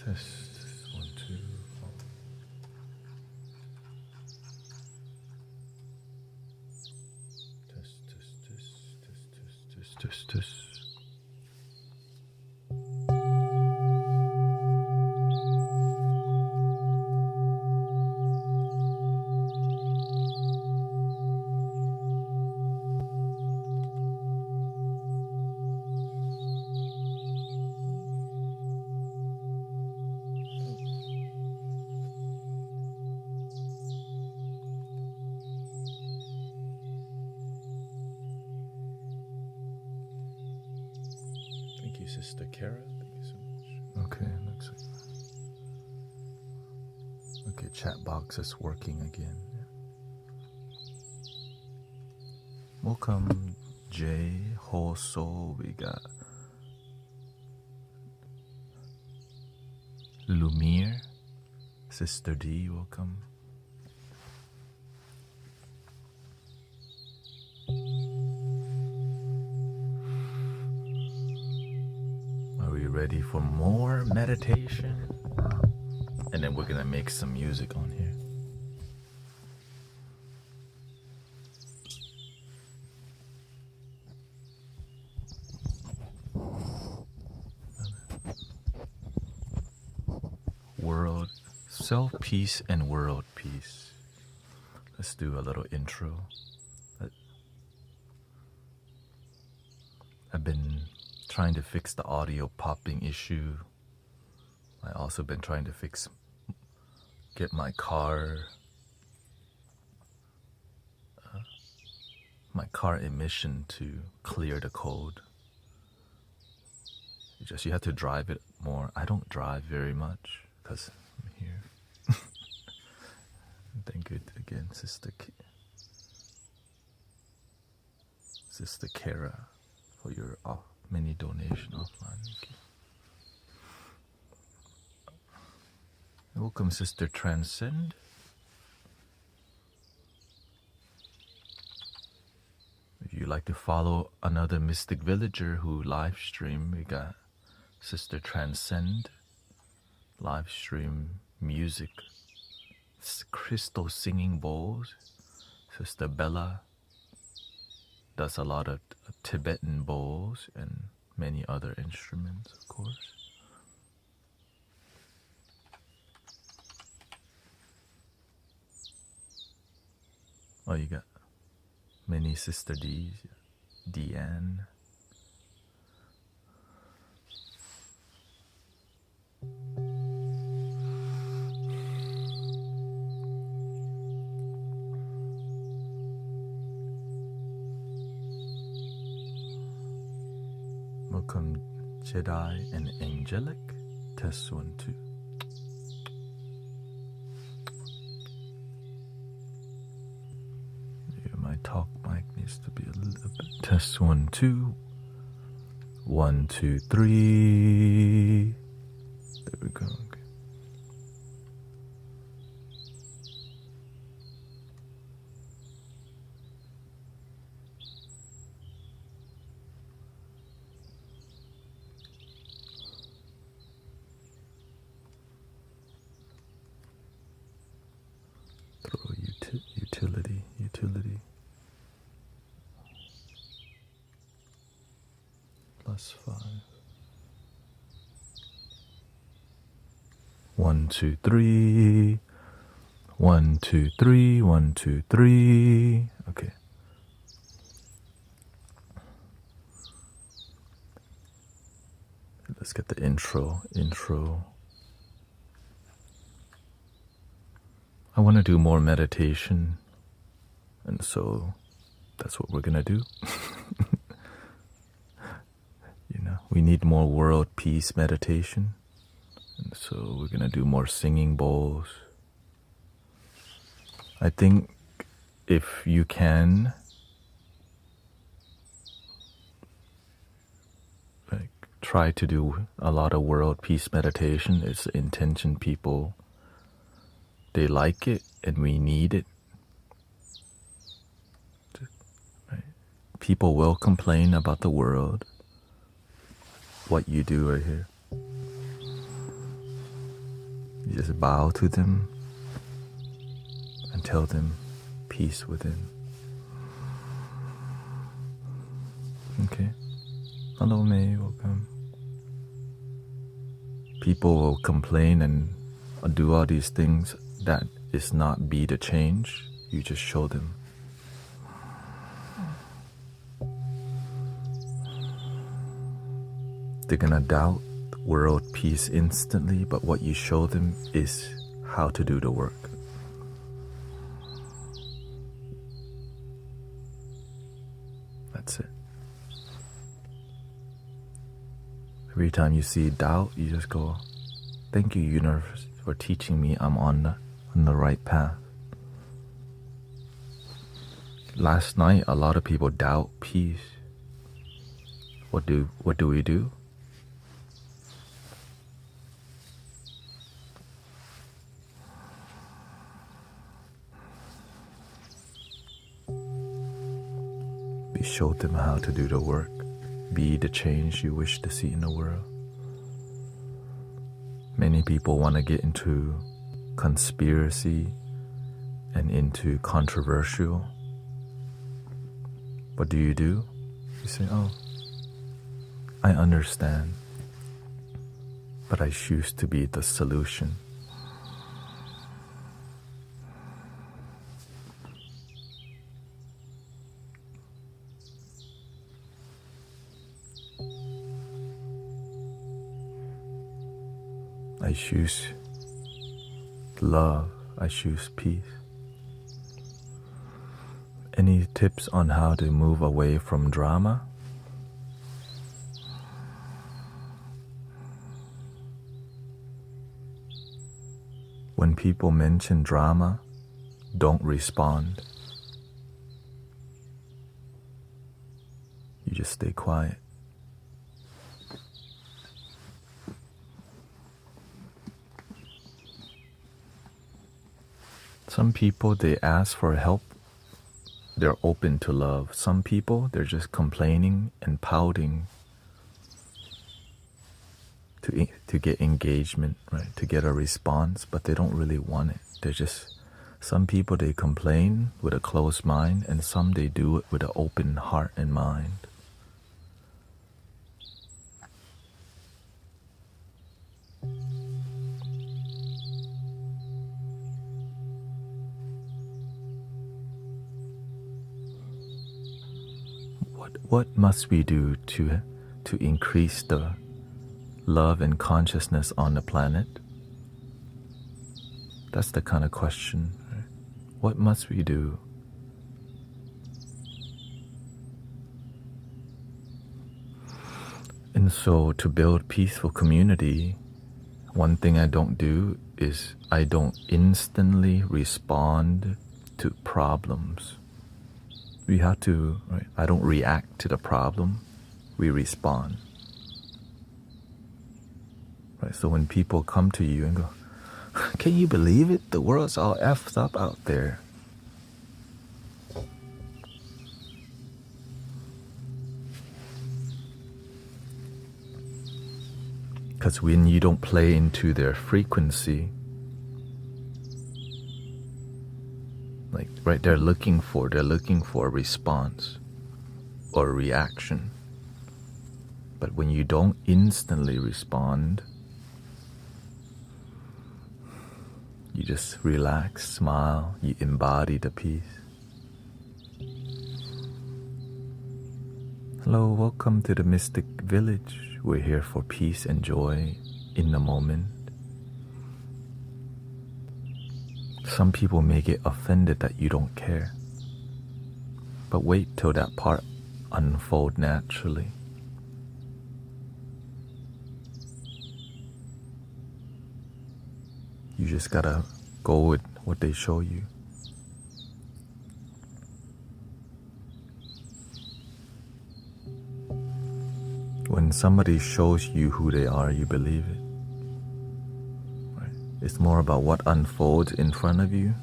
Test 1, 2. Test. Thank you, Sister Kara. Thank you so much. Okay, looks like. Okay, chat box is working again. Welcome, Jay, Hoso. We got Lumiere, Sister D. Welcome. Are we ready for more meditation? And then we're gonna make some music on here. World, self peace and world peace. Let's do a little intro. I've been trying to fix the audio popping issue. I also been trying to get my car emission to clear the code. You have to drive it more. I don't drive very much because I'm here. Thank you again, Sister Kara, for your many donation offline. Thank you. Welcome, Sister Transcend. If you'd like to follow another mystic villager who live stream, we got Sister Transcend live stream music, crystal singing bowls. Sister Bella does a lot of Tibetan bowls and many other instruments, of course. Oh, you got many Sister D's, Deanne. Welcome, Jedi and Angelic. Test 1, 2. My talk mic needs to be a little bit. Test 1, 2. 1, 2, 3. There we go. Okay. Throw utility. +5. 1, 2, 3. 1, 2, 3. 1, 2, 3. Okay. Let's get the intro. I want to do more meditation, and so that's what we're gonna do. We need more world peace meditation, and so we're gonna do more singing bowls. I think if you can, try to do a lot of world peace meditation. It's the intention. People, they like it and we need it. Right? People will complain about the world, what you do right here. just bow to them and tell them peace within. Okay. Hello, May. Welcome. People will complain and do all these things. That is not be the change. You just show them. They're gonna doubt world peace instantly, but what you show them is how to do the work. That's it. Every time you see doubt, you just go, thank you, universe, for teaching me I'm on the right path. Last night, a lot of people doubt peace. What do we do? We showed them how to do the work. Be the change you wish to see in the world. Many people want to get into conspiracy and into controversial. What do? You say, oh, I understand, but I choose to be the solution. I choose love. I choose peace. Any tips on how to move away from drama? When people mention drama, don't respond. You just stay quiet. Some people, they ask for help. They're open to love. Some people, they're just complaining and pouting to get engagement, right? To get a response, but they don't really want it. Some people, they complain with a closed mind, and some they do it with an open heart and mind. What must we do to increase the love and consciousness on the planet? That's the kind of question. Right? What must we do? And so to build peaceful community, one thing I don't do is I don't instantly respond to problems. We have to, right? I don't react to the problem, we respond. Right? So when people come to you and go, can you believe it? The world's all effed up out there. Because when you don't play into their frequency, like, right, they're looking for a response or a reaction. But when you don't instantly respond, you just relax, smile, you embody the peace. Hello, welcome to the Mystic Village. We're here for peace and joy in the moment. Some people may get offended that you don't care. But wait till that part unfolds naturally. You just gotta go with what they show you. When somebody shows you who they are, you believe it. Right? It's more about what unfolds in front of you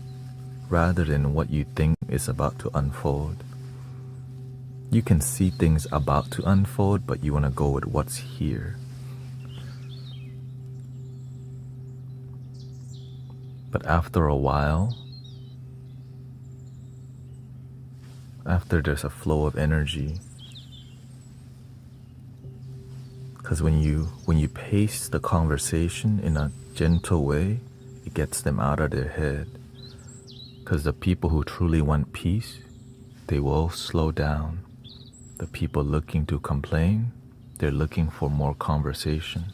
rather than what you think is about to unfold. You can see things about to unfold, but you want to go with what's here. But after a while, after there's a flow of energy, because when you pace the conversation in a gentle way, it gets them out of their head. Because the people who truly want peace, they will slow down. The people looking to complain, they're looking for more conversation,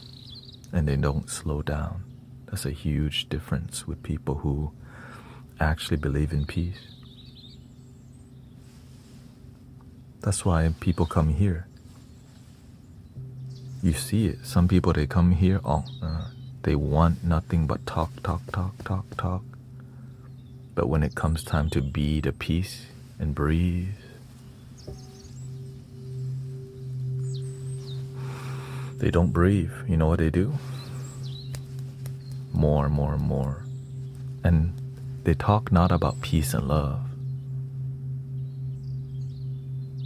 and they don't slow down. That's a huge difference with people who actually believe in peace. That's why people come here. You see it. Some people, they come here, they want nothing but talk. But when it comes time to be the peace and breathe, they don't breathe. You know what they do? More. And they talk not about peace and love.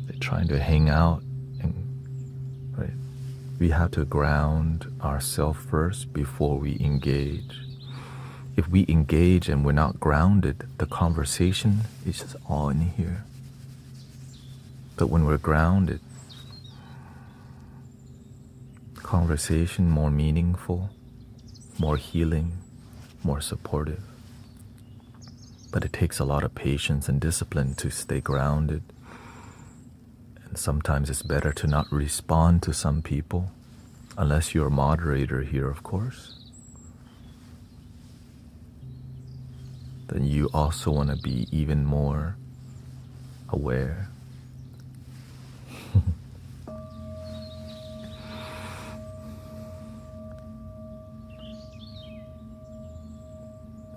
They're trying to hang out, and right? We have to ground ourselves first before we engage. If we engage and we're not grounded, the conversation is just all in here. But when we're grounded, conversation more meaningful, more healing, more supportive. But it takes a lot of patience and discipline to stay grounded. And sometimes it's better to not respond to some people, unless you're a moderator here, of course. Then you also want to be even more aware.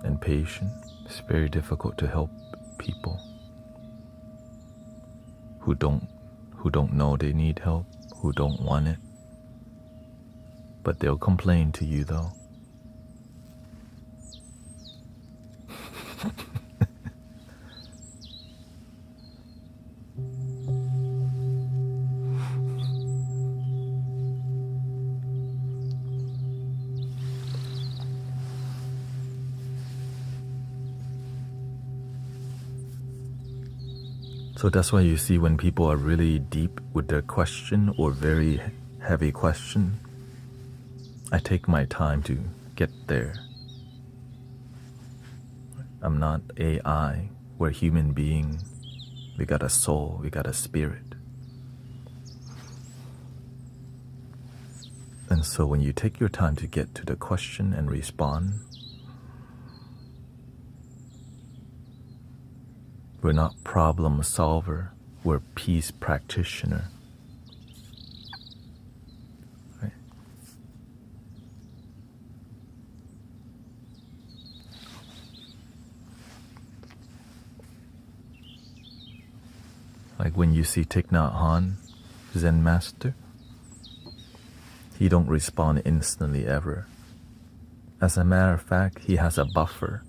And patient. It's very difficult to help people who don't know they need help, who don't want it. But they'll complain to you though. So that's why you see when people are really deep with their question or very heavy question, I take my time to get there. I'm not AI. We're human beings. We got a soul. We got a spirit. And so when you take your time to get to the question and respond, we're not problem solver, we're peace practitioner. Right? Like when you see Thich Nhat Hanh, Zen master, he don't respond instantly ever. As a matter of fact, he has a buffer.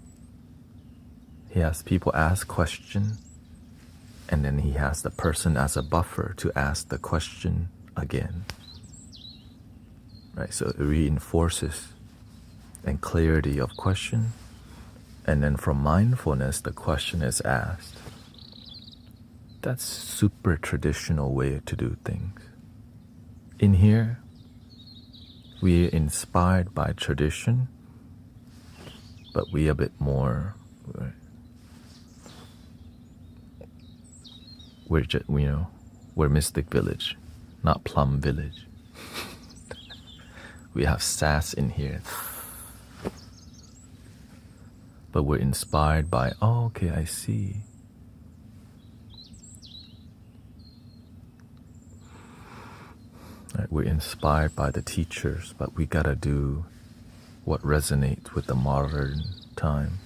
He has people ask questions, and then he has the person as a buffer to ask the question again. Right, so it reinforces and clarity of question, and then from mindfulness, the question is asked. That's super traditional way to do things. In here, we're inspired by tradition, but we a bit more. We're Mystic Village, not Plum Village. We have sass in here. But we're inspired by, oh, okay, I see. Right, we're inspired by the teachers, but we gotta do what resonates with the modern time.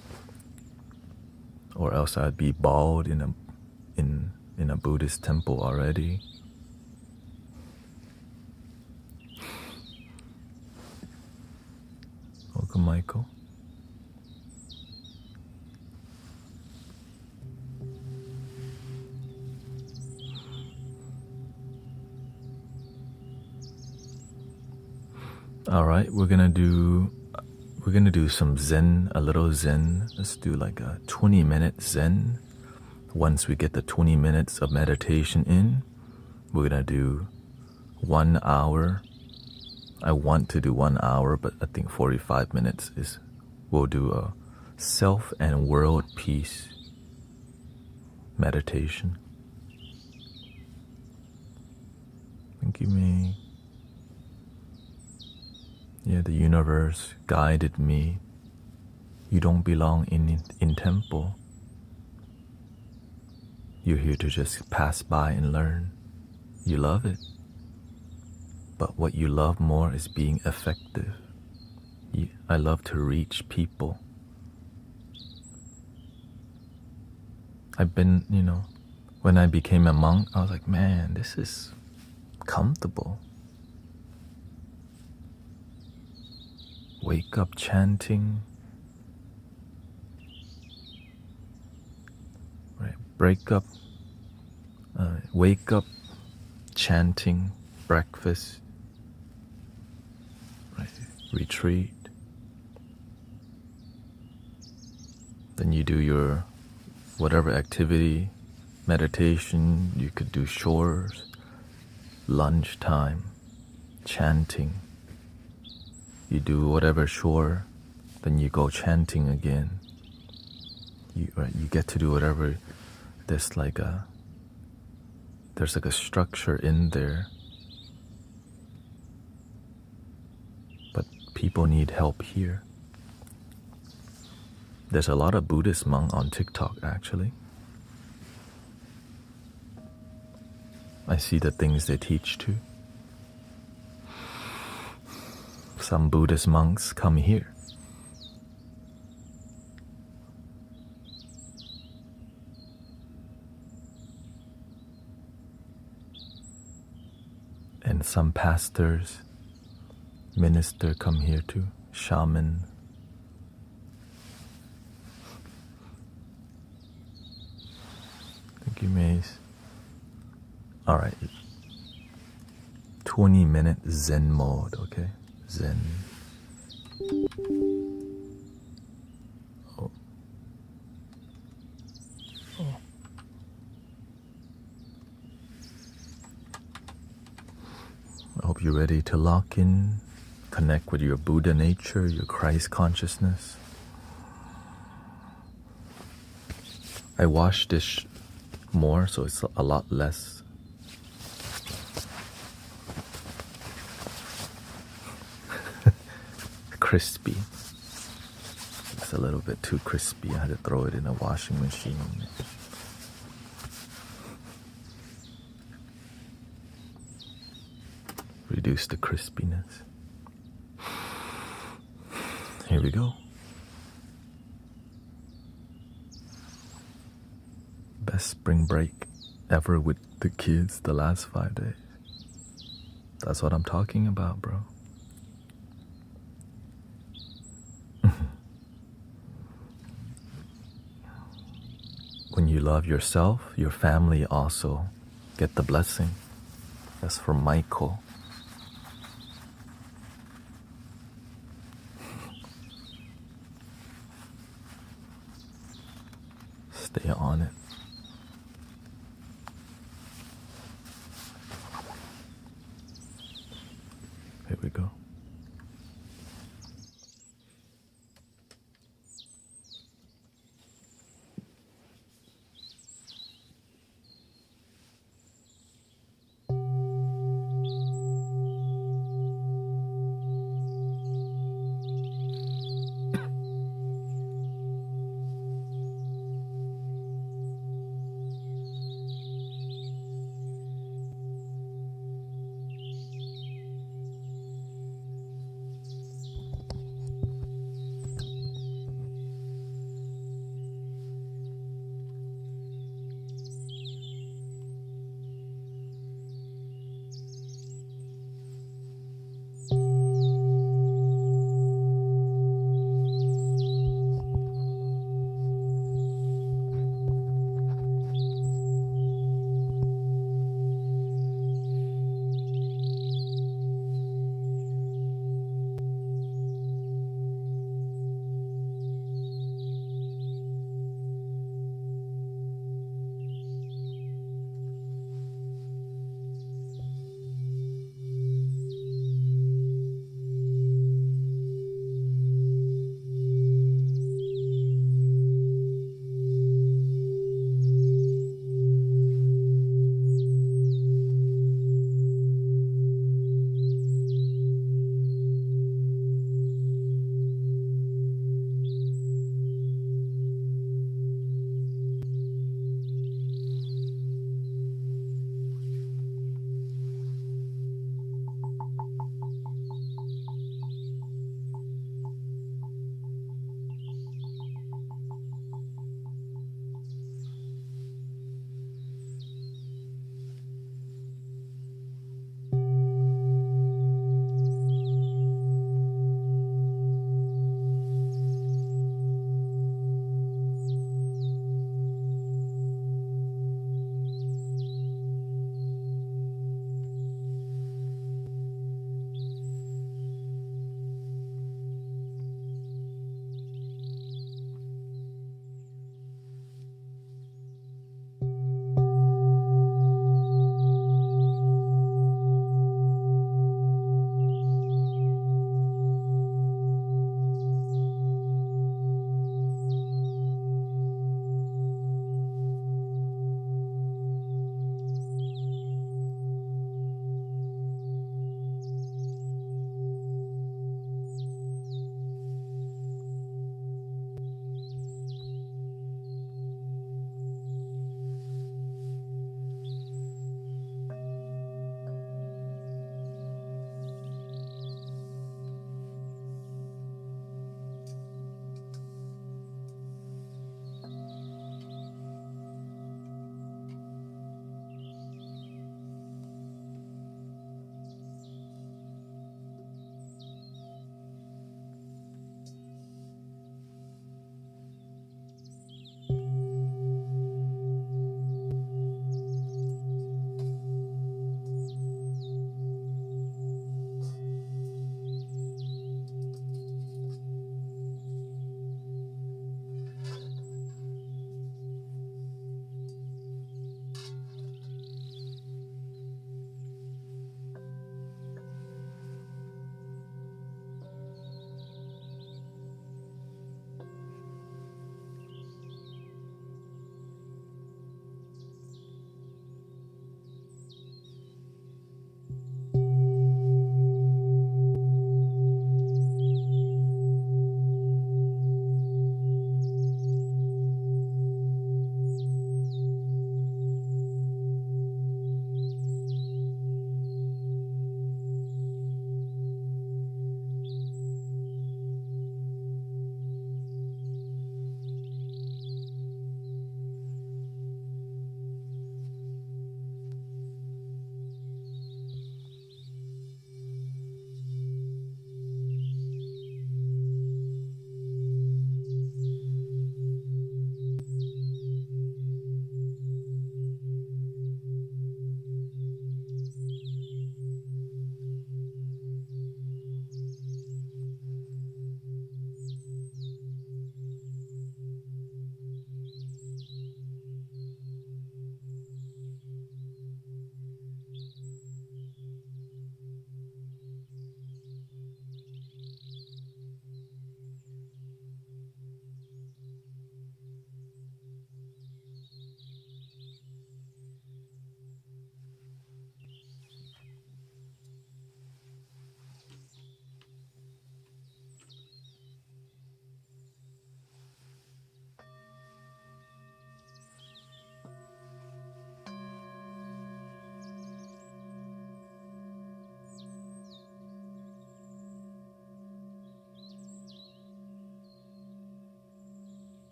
Or else I'd be bald in a Buddhist temple already. Welcome, Michael. All right, we're we're gonna do some Zen, a little Zen. Let's do like a 20-minute Zen. Once we get the 20 minutes of meditation in, we're gonna do 1 hour. I want to do 1 hour, but I think 45 minutes is, we'll do a self and world peace meditation. Thank you, May. Yeah, the universe guided me. You don't belong in temple. You're here to just pass by and learn. You love it. But what you love more is being effective. I love to reach people. I've been, when I became a monk, I was like, man, this is comfortable. Wake up chanting. Right, wake up chanting, breakfast, right, retreat. Then you do your whatever activity, meditation, you could do chores, lunchtime, chanting. You do whatever chore, then you go chanting again. You get to do whatever. There's like a structure in there. But people need help here. There's a lot of Buddhist monks on TikTok, actually. I see the things they teach too. Some Buddhist monks come here. And some pastors, minister come here too, shaman. Thank you, Maze. All right. 20-minute Zen mode, okay? Zen. Oh. I hope you're ready to lock in, connect with your Buddha nature, your Christ consciousness. I wash this more, so it's a lot less crispy. It's a little bit too crispy. I had to throw it in a washing machine. Reduce the crispiness. Here we go. Best spring break ever with the kids the last 5 days. That's what I'm talking about, bro. When you love yourself, your family also get the blessing. That's from Michael. Stay on it. Here we go.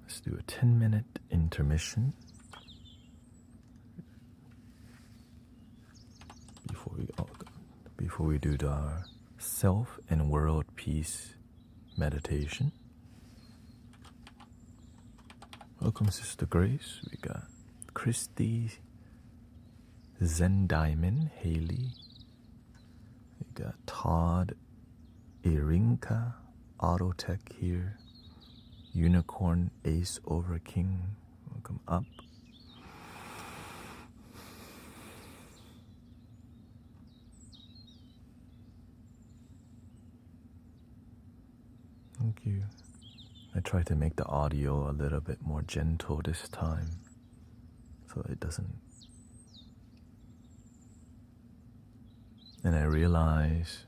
Let's do a 10-minute intermission before we do our self and world peace meditation. Welcome, Sister Grace. We got Christy, Zen Diamond, Haley. We got Todd, Irinka, Autotech here. Unicorn, Ace over King. Welcome up. Thank you. I try to make the audio a little bit more gentle this time, so it doesn't. And I realize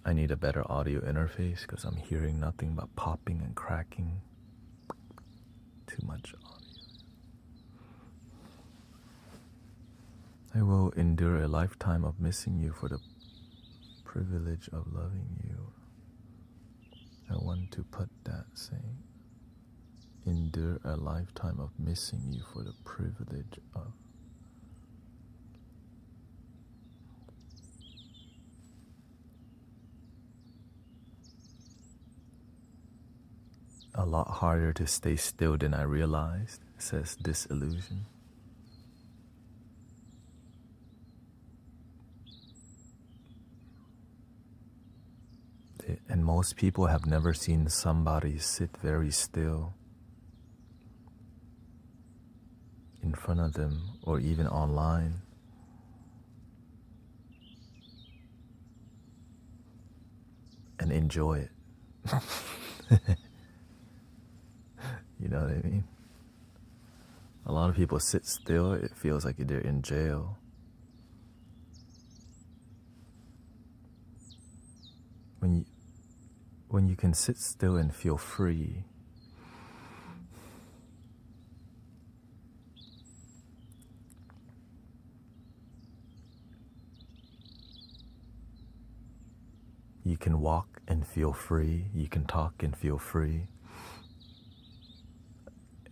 I need a better audio interface because I'm hearing nothing but popping and cracking. Too much audio. I will endure a lifetime of missing you for the privilege of loving you. I want to put that saying, endure a lifetime of missing you for the privilege of. A lot harder to stay still than I realized, says Disillusion. And most people have never seen somebody sit very still in front of them or even online. And enjoy it. You know what I mean? A lot of people sit still, it feels like they're in jail. When you can sit still and feel free, you can walk and feel free, you can talk and feel free.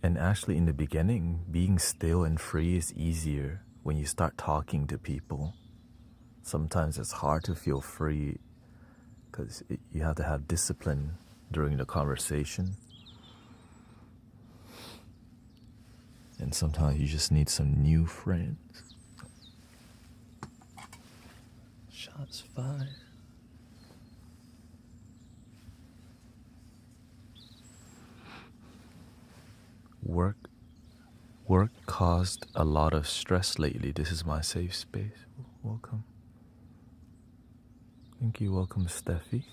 And actually in the beginning, being still and free is easier when you start talking to people. Sometimes it's hard to feel free because you have to have discipline during the conversation. And sometimes you just need some new friends. Shots fired. Work caused a lot of stress lately. This is my safe space. Welcome. Thank you. Welcome, Steffi.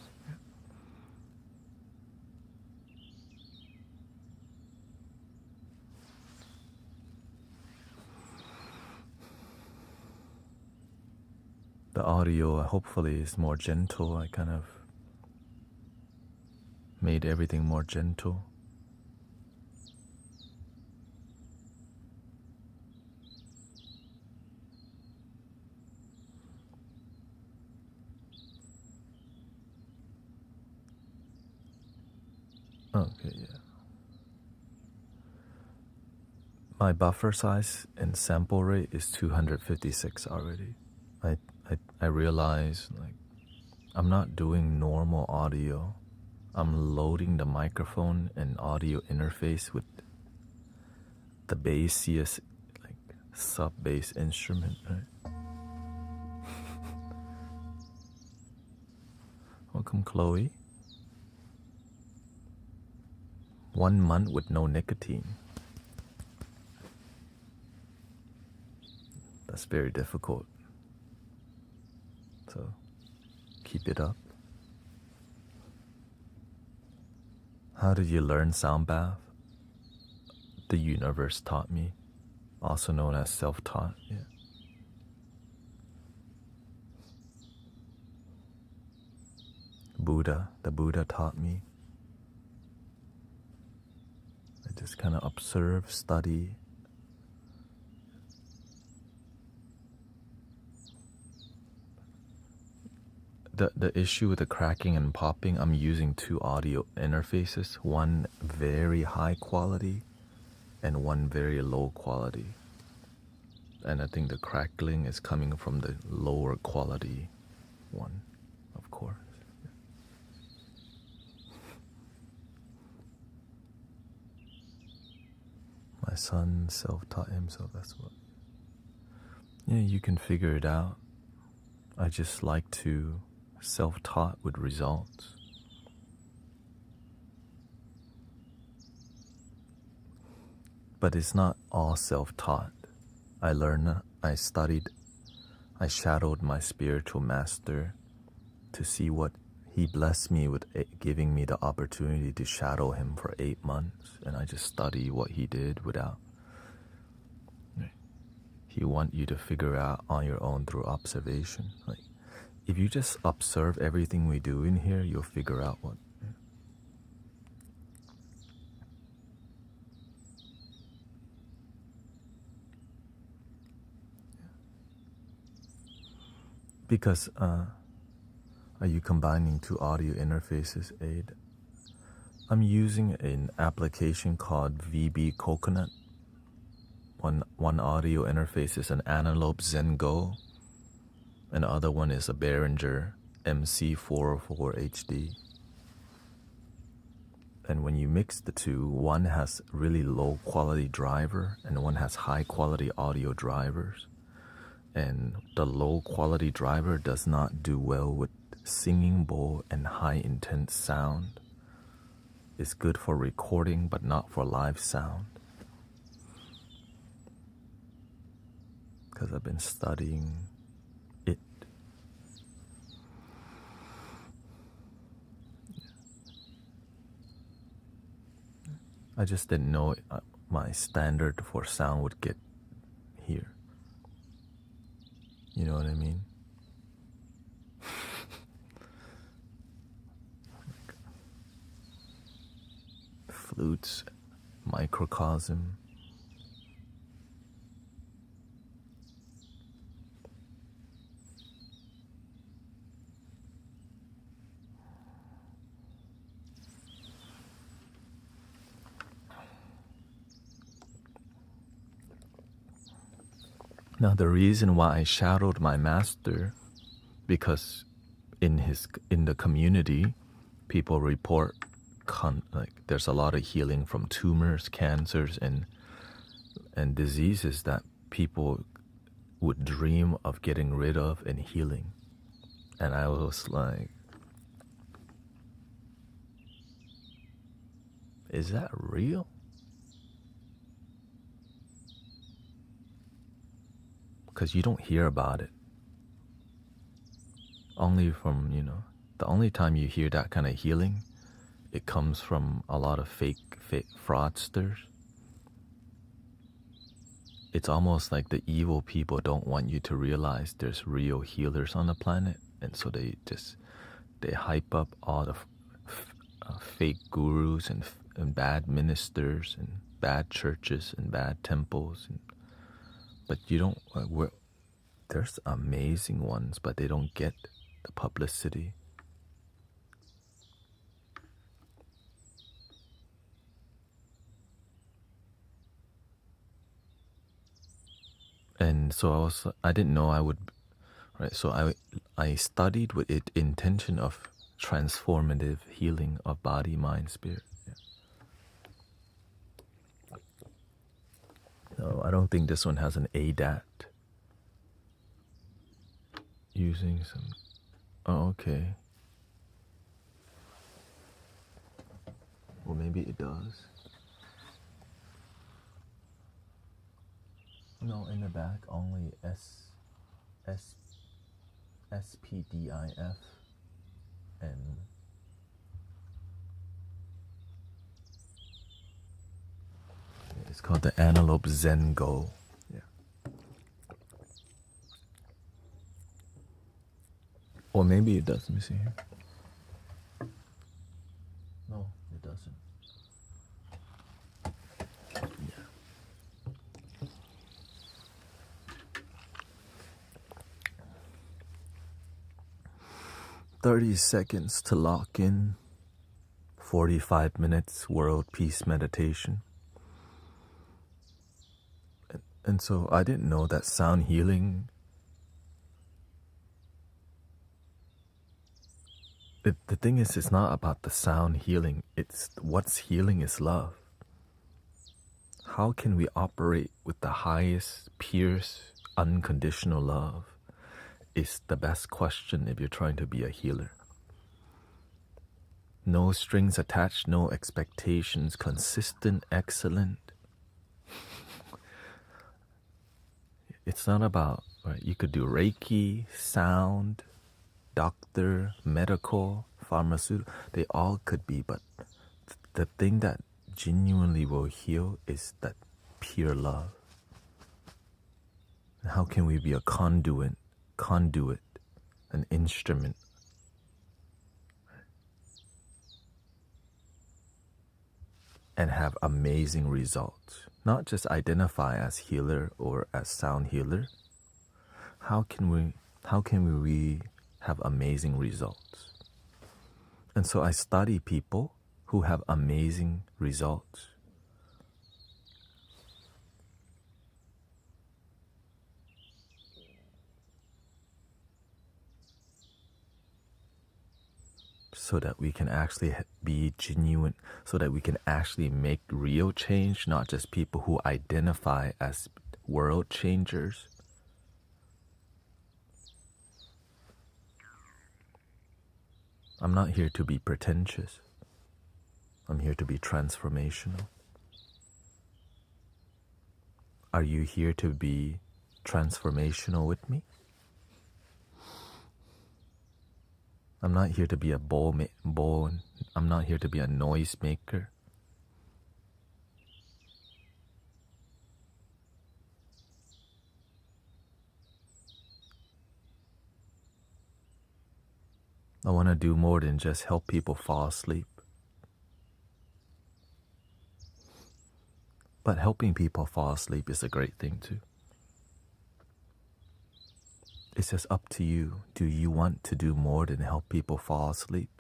The audio hopefully is more gentle. I kind of made everything more gentle. Okay, yeah. My buffer size and sample rate is 256 already. I realize like I'm not doing normal audio. I'm loading the microphone and audio interface with the bassiest, like sub-bass instrument, right? Welcome, Chloe. 1 month with no nicotine. That's very difficult. So keep it up. How did you learn sound bath? The universe taught me, also known as self-taught. Yeah. The Buddha taught me. I just kind of observe, study. the issue with the cracking and popping, I'm using two audio interfaces, one very high quality and one very low quality. And I think the crackling is coming from the lower quality one, of course. My son self-taught himself, that's what. Yeah, you can figure it out. I just like to self-taught with results. But it's not all self-taught. I learned, I studied, I shadowed my spiritual master to see what he blessed me with, giving me the opportunity to shadow him for 8 months. And I just study what he did without. He wants you to figure out on your own through observation. Like, if you just observe everything we do in here, you'll figure out what. Because are you combining two audio interfaces, Aid? I'm using an application called VB Coconut. One audio interface is an Antelope Zen Go, and the other one is a Behringer MC404 HD. And when you mix the two, one has really low quality driver and one has high quality audio drivers. And the low quality driver does not do well with singing bowl and high intense sound. It's good for recording but not for live sound. Because I've been studying it. I just didn't know my standard for sound would get here. You know what I mean? Flutes, microcosm. Now the reason why I shadowed my master, because in the community, people report like there's a lot of healing from tumors, cancers, and diseases that people would dream of getting rid of and healing. And I was like, is that real? Because you don't hear about it. Only from, the only time you hear that kind of healing, it comes from a lot of fake fraudsters. It's almost like the evil people don't want you to realize there's real healers on the planet. And so they hype up all the fake gurus and bad ministers and bad churches and bad temples. But you don't, there's amazing ones, but they don't get the publicity. And so I didn't know I would, right? So I studied with it intention of transformative healing of body, mind, spirit. No, I don't think this one has an ADAT. Using some, oh, okay. Well, maybe it does. No, in the back only SPDIF and it's called the Antelope Zen Go. Yeah. Or maybe it does. Let me see here. No, it doesn't. Yeah. 30 seconds to lock in. 45 minutes world peace meditation. And so I didn't know that sound healing, the thing is, it's not about the sound healing. It's what's healing is love. How can we operate with the highest, purest, unconditional love is the best question if you're trying to be a healer. No strings attached, no expectations, consistent, excellent. It's not about, right? You could do Reiki, sound, doctor, medical, pharmaceutical. They all could be, but the thing that genuinely will heal is that pure love. And how can we be a conduit, an instrument? And have amazing results. Not just identify as healer or as sound healer. How can we have amazing results? And so I study people who have amazing results. So that we can actually be genuine, so that we can actually make real change, not just people who identify as world changers. I'm not here to be pretentious. I'm here to be transformational. Are you here to be transformational with me? I'm not here to be a I'm not here to be a noise maker. I want to do more than just help people fall asleep. But helping people fall asleep is a great thing too. It's just up to you. Do you want to do more than help people fall asleep?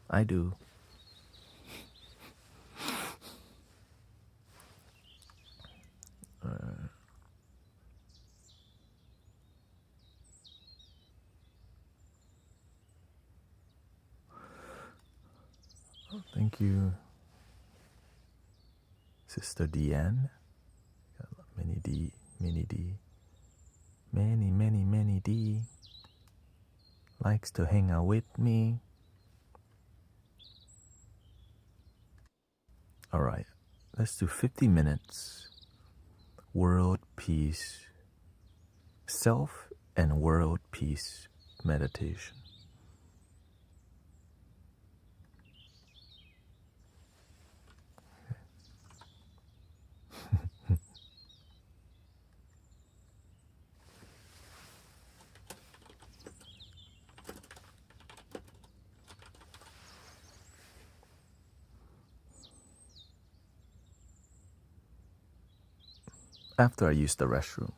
I do. Thank you, Sister Deanne. Many D, many D, many D. Likes to hang out with me. All right, let's do 50 minutes. World peace, self and world peace meditation. After I use the restroom.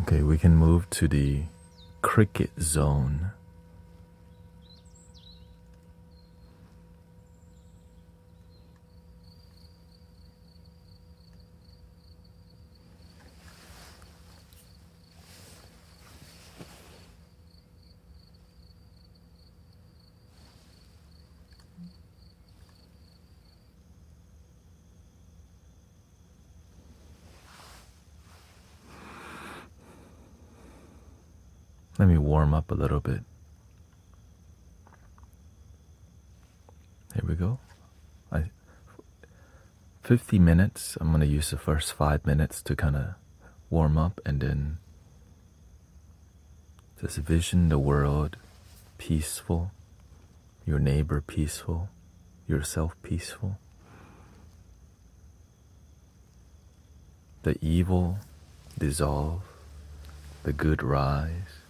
Okay, we can move to the cricket zone. Let me warm up a little bit. Here we go. 50 minutes. I'm going to use the first 5 minutes to kind of warm up, and then just vision the world peaceful, your neighbor peaceful, yourself peaceful. The evil dissolve, the good rise.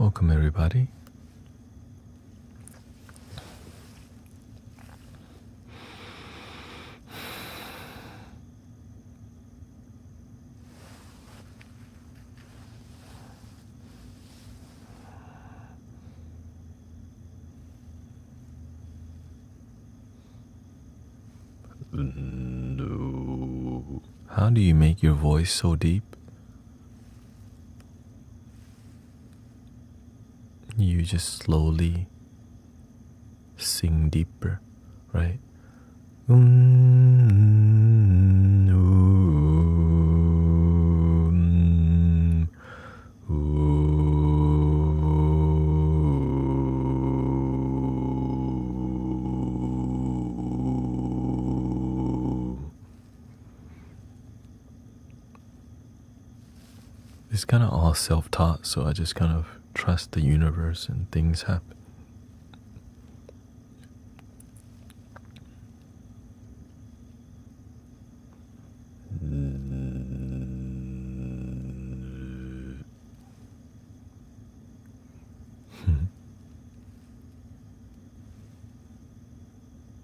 Welcome, everybody. How do you make your voice so deep? You just slowly sing deeper, right? It's kind of all self-taught, so I just kind of trust the universe and things happen.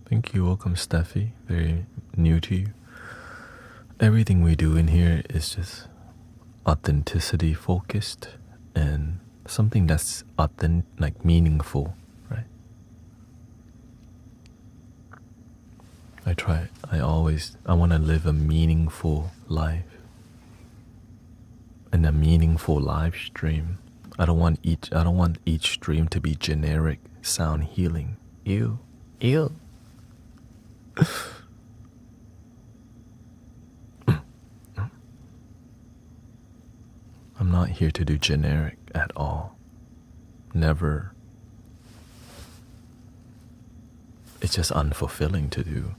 Thank you. Welcome, Steffi. Very new to you. Everything we do in here is just authenticity focused and something that's like meaningful, right? I want to live a meaningful life. In a meaningful live stream. I don't want each stream to be generic sound healing. Ew. I'm not here to do generic at all. Never. It's just unfulfilling to do.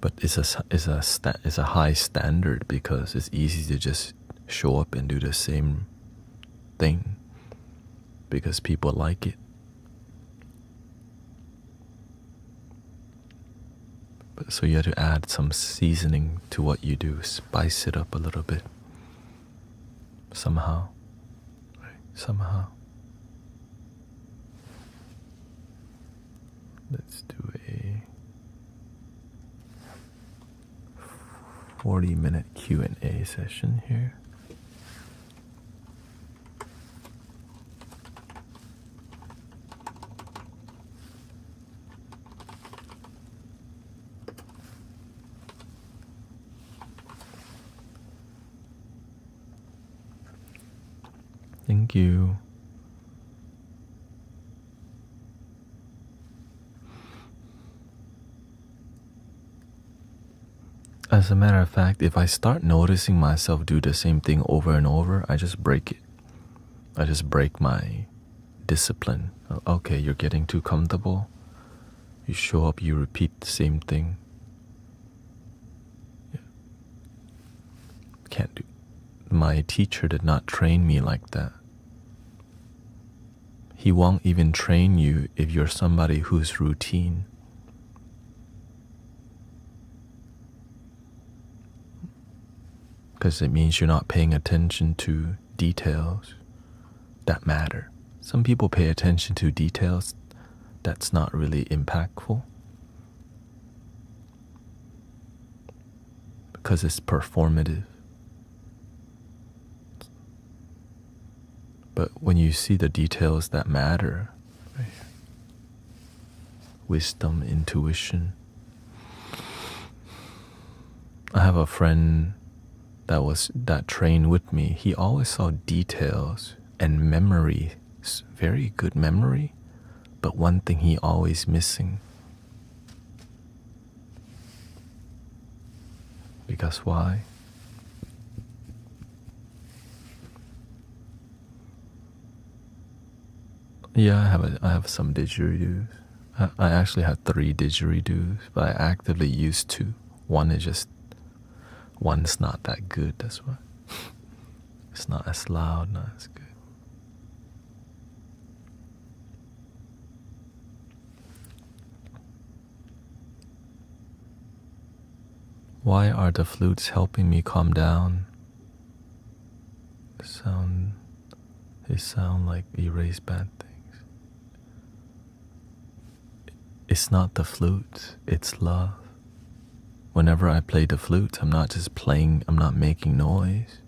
But it's a high standard because it's easy to just show up and do the same thing because people like it. So you have to add some seasoning to what you do, spice it up a little bit. Somehow. Right? Somehow. Let's do a 40-minute Q&A session here. Thank you. As a matter of fact, if I start noticing myself do the same thing over and over, I just break it. I just break my discipline. Okay, you're getting too comfortable. You show up, you repeat the same thing. Yeah. Can't do. My teacher did not train me like that. He won't even train you if you're somebody who's routine. Because it means you're not paying attention to details that matter. Some people pay attention to details that's not really impactful because it's performative. But when you see the details that matter, right? Wisdom, intuition. I have a friend that trained with me. He always saw details and memory, very good memory, but one thing he always missing. Because why? Yeah, I have some didgeridoos. I actually have 3 didgeridoos, but I actively use 2. One's not that good, that's why. It's not as loud, not as good. Why are the flutes helping me calm down? Sound They sound like erase bad things. It's not the flute, it's love. Whenever I play the flute, I'm not just playing, I'm not making noise.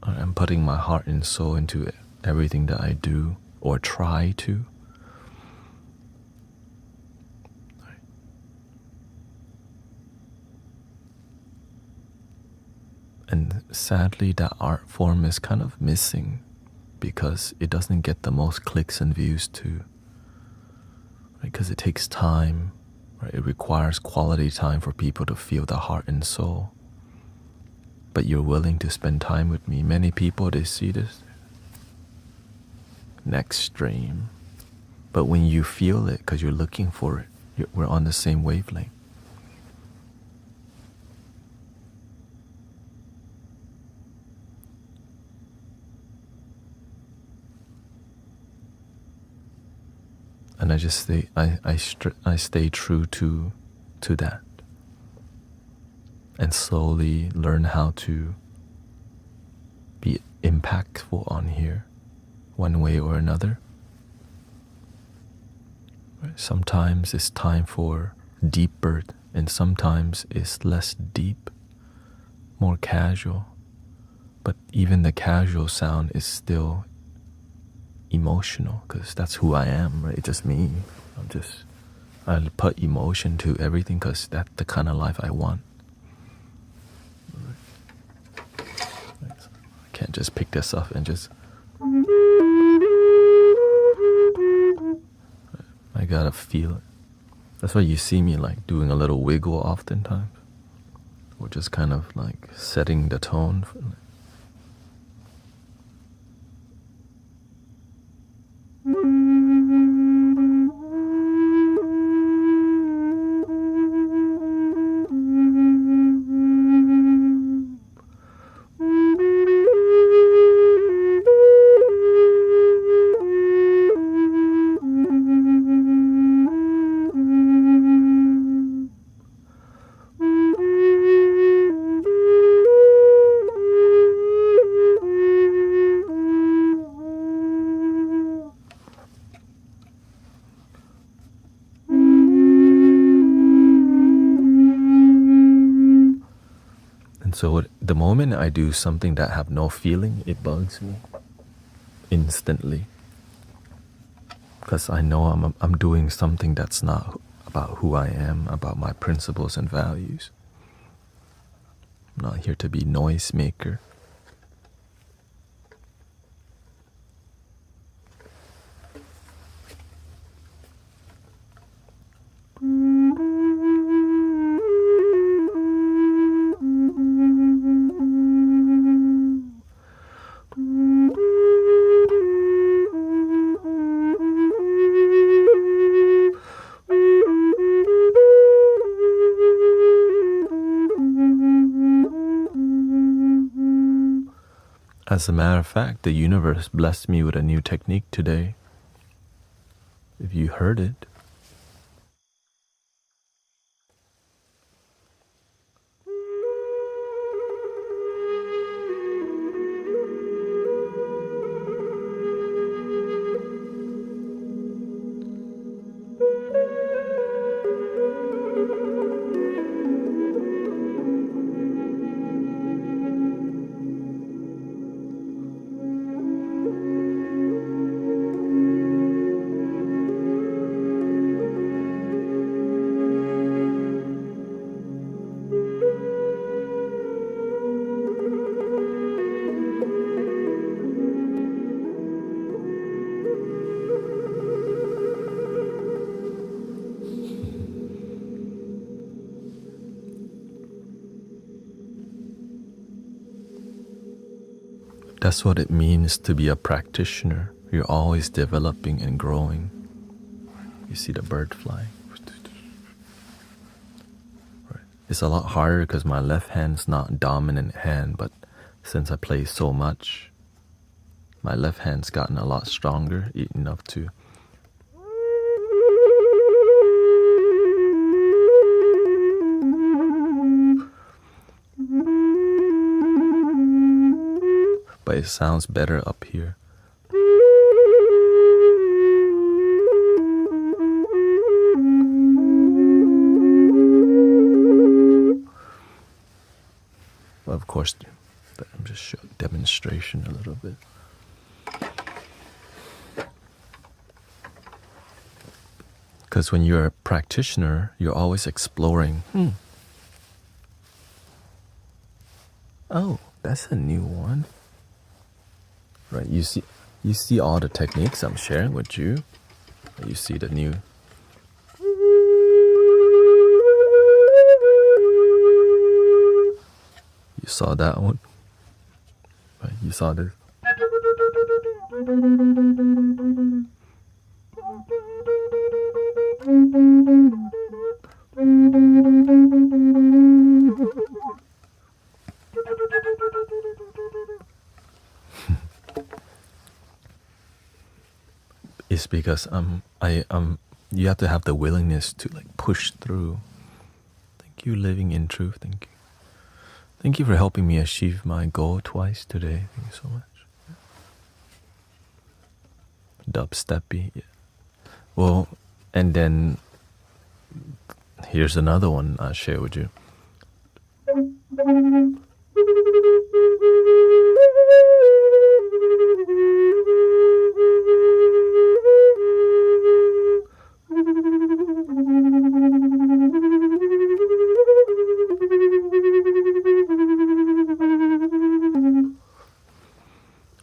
I'm putting my heart and soul into everything that I do or try to. And sadly, that art form is kind of missing because it doesn't get the most clicks and views too. Right? Because it takes time. Right? It requires quality time for people to feel the heart and soul. But you're willing to spend time with me. Many people, they see this next stream. But when you feel it, because you're looking for it, we're on the same wavelength. And I just stay, I stay true to that, and slowly learn how to be impactful on here, one way or another. Right? Sometimes it's time for deeper, and sometimes it's less deep, more casual. But even the casual sound is still emotional, because that's who I am, right? It's just me. I put emotion to everything because that's the kind of life I want. I can't just pick this up and just... I gotta feel it. That's why you see me like doing a little wiggle oftentimes, or just kind of like setting the tone for, so the moment I do something that have no feeling, it bugs me instantly, because I know I'm doing something that's not about who I am, about my principles and values. I'm not here to be noise maker. As a matter of fact, the universe blessed me with a new technique today. If you heard it. That's what it means to be a practitioner. You're always developing and growing. You see the bird flying. Right. It's a lot harder because my left hand's not dominant hand, but since I play so much, my left hand's gotten a lot stronger, enough to but it sounds better up here. Well, of course, I'm just showing demonstration a little bit. Because when you're a practitioner, you're always exploring. Oh, that's a new one. Right, you see all the techniques I'm sharing with you. You see the new. You saw that one. Right, you saw this. It's because you have to have the willingness to like push through. Thank you, living in truth. Thank you. Thank you for helping me achieve my goal twice today. Thank you so much. Dubsteppy. Yeah. Well, and then here's another one I'll share with you.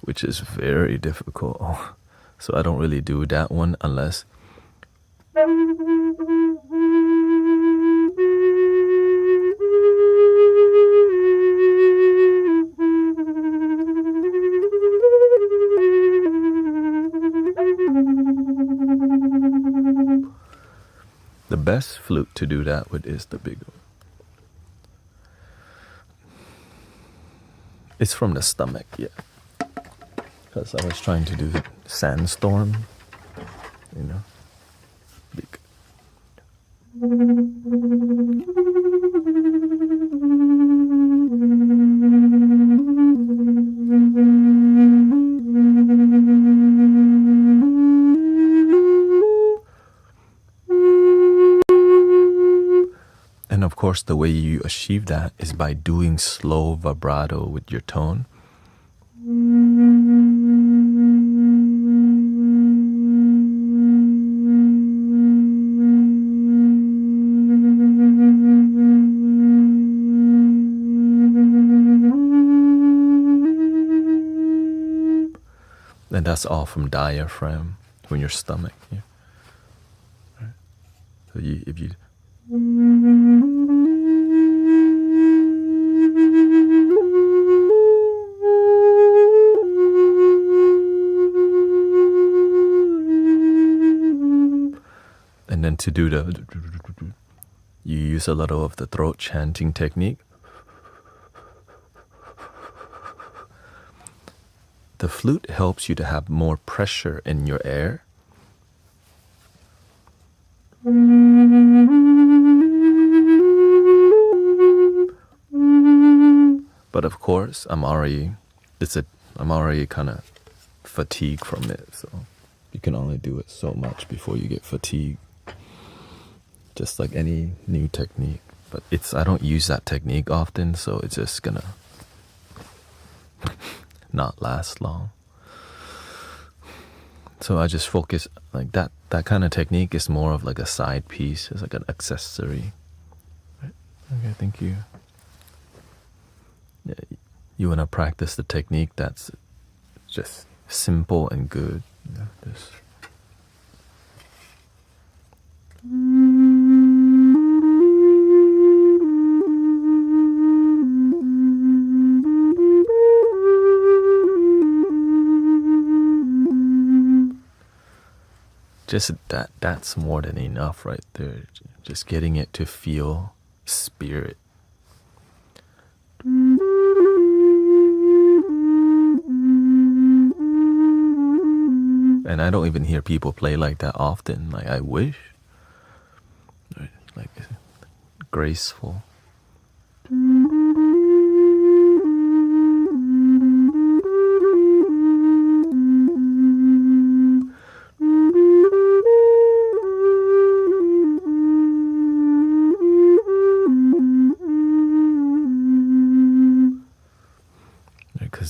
Which is very difficult. So I don't really do that one unless the best flute to do that with is the big one. It's from the stomach, yeah. Because I was trying to do sandstorm, you know. Big. And of course, the way you achieve that is by doing slow vibrato with your tone. And that's all from diaphragm, from your stomach. Yeah. Right. So if you and then to do you use a little of the throat chanting technique. The flute helps you to have more pressure in your air. But of course, I'm already kind of fatigued from it, so you can only do it so much before you get fatigued. Just like any new technique. But I don't use that technique often, so it's just gonna not last long. So I just focus like that. That kind of technique is more of like a side piece. It's like an accessory. Right? Okay, thank you. Yeah, you want to practice the technique that's just simple and good. Yeah, just. Just that's more than enough right there. Just getting it to feel spirit. And I don't even hear people play like that often. Like I wish. Like graceful.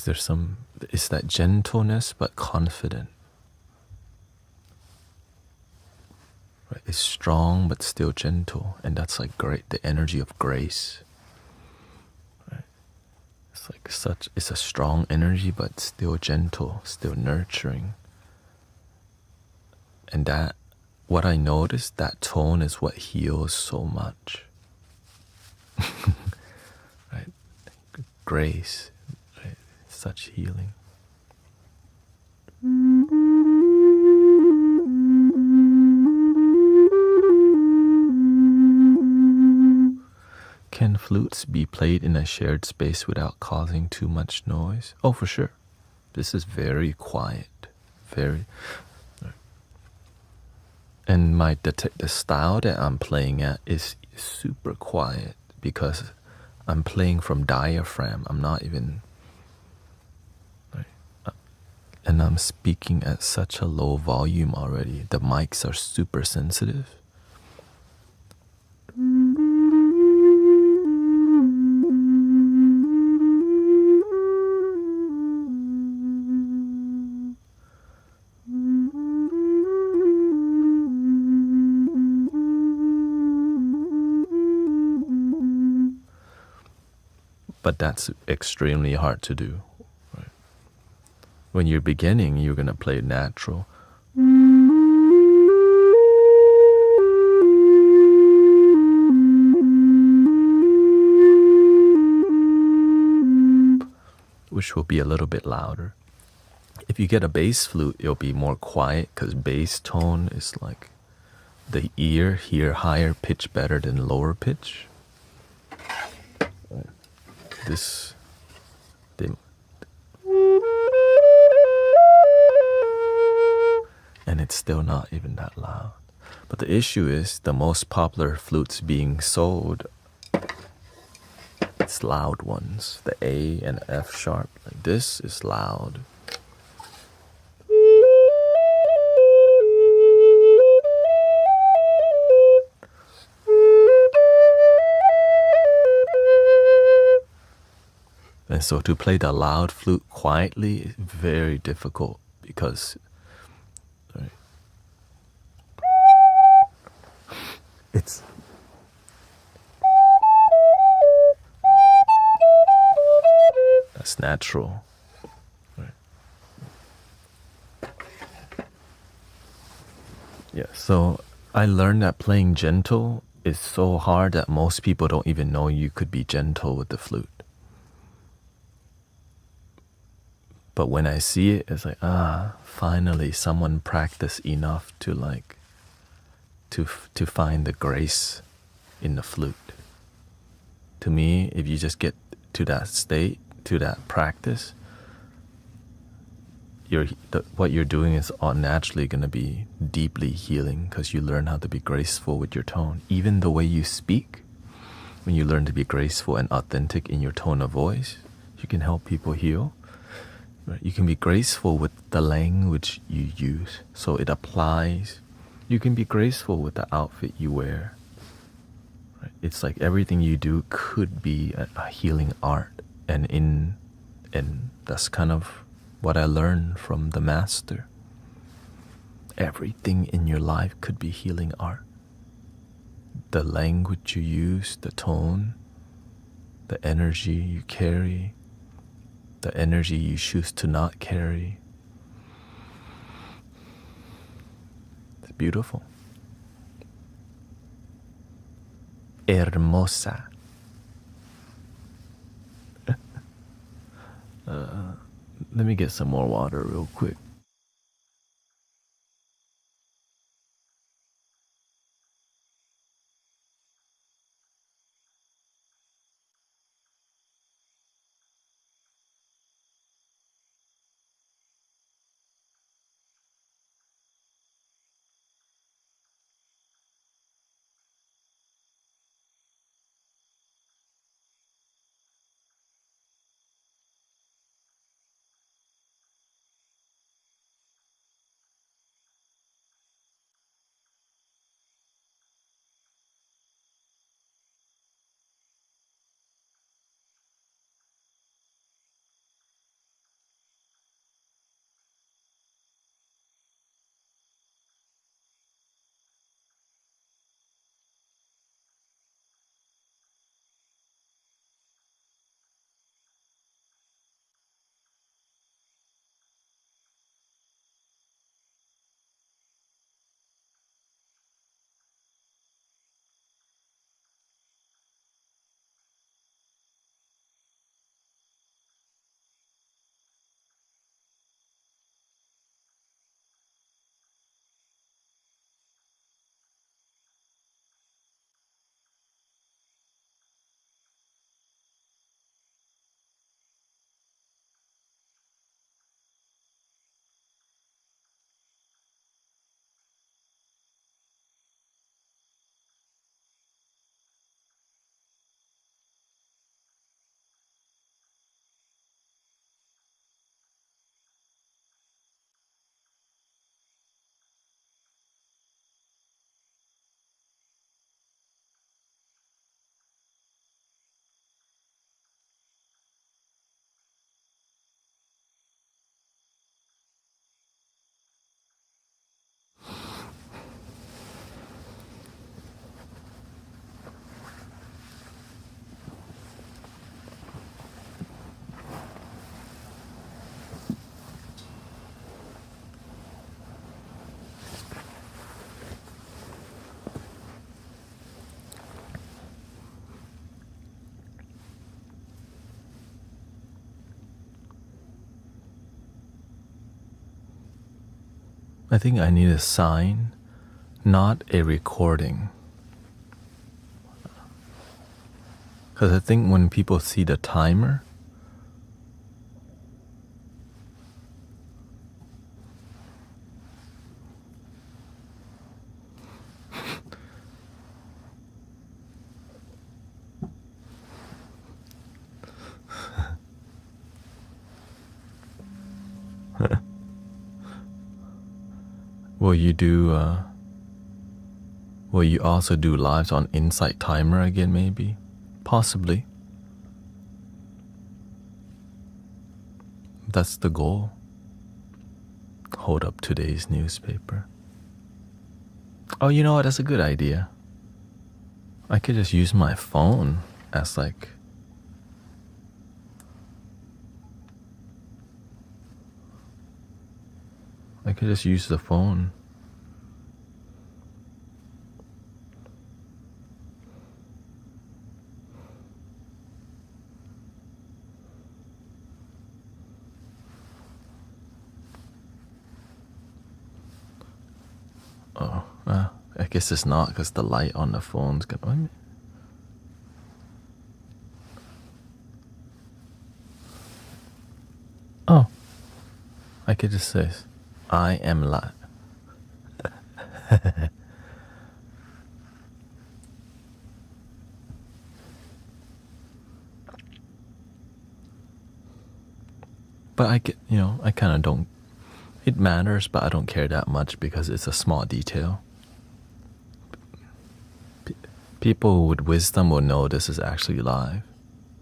because it's that gentleness but confident. Right? It's strong but still gentle, and that's like great, the energy of grace. Right? It's like it's a strong energy but still gentle, still nurturing. And that, what I noticed, that tone is what heals so much. Right? Grace, right? Such healing. Can flutes be played in a shared space without causing too much noise? Oh, for sure. This is very quiet, very. And the style that I'm playing at is super quiet because I'm playing from diaphragm. I'm not even, right? And I'm speaking at such a low volume already. The mics are super sensitive. But that's extremely hard to do. Right? When you're beginning, you're going to play natural. Which will be a little bit louder. If you get a bass flute, it'll be more quiet because bass tone is like the ear hear higher pitch better than lower pitch. This, and it's still not even that loud. But the issue is the most popular flutes being sold, it's loud ones. The A and F sharp, like this is loud. And so to play the loud flute quietly is very difficult because, right, it's that's natural. Right. Yeah, so I learned that playing gentle is so hard that most people don't even know you could be gentle with the flute. But when I see it, it's like, finally someone practiced enough to like, to find the grace in the flute. To me, if you just get to that state, to that practice, what you're doing is all naturally going to be deeply healing because you learn how to be graceful with your tone. Even the way you speak, when you learn to be graceful and authentic in your tone of voice, you can help people heal. Right? You can be graceful with the language you use, so it applies. You can be graceful with the outfit you wear. Right? It's like everything you do could be a healing art, and that's kind of what I learned from the master. Everything in your life could be healing art. The language you use, the tone, the energy you carry, the energy you choose to not carry. It's beautiful. Hermosa. Let me get some more water real quick. I think I need a sign, not a recording. Because I think when people see the timer, will you also do lives on Insight Timer again, maybe? Possibly. That's the goal. Hold up today's newspaper. Oh, you know what? That's a good idea. I could just use my phone as like... I could just use the phone. Oh, I guess it's not because the light on the phone's gonna... Oh, I could just say, I am live. But I get, I kind of don't... It matters, but I don't care that much because it's a small detail. People with wisdom will know this is actually live.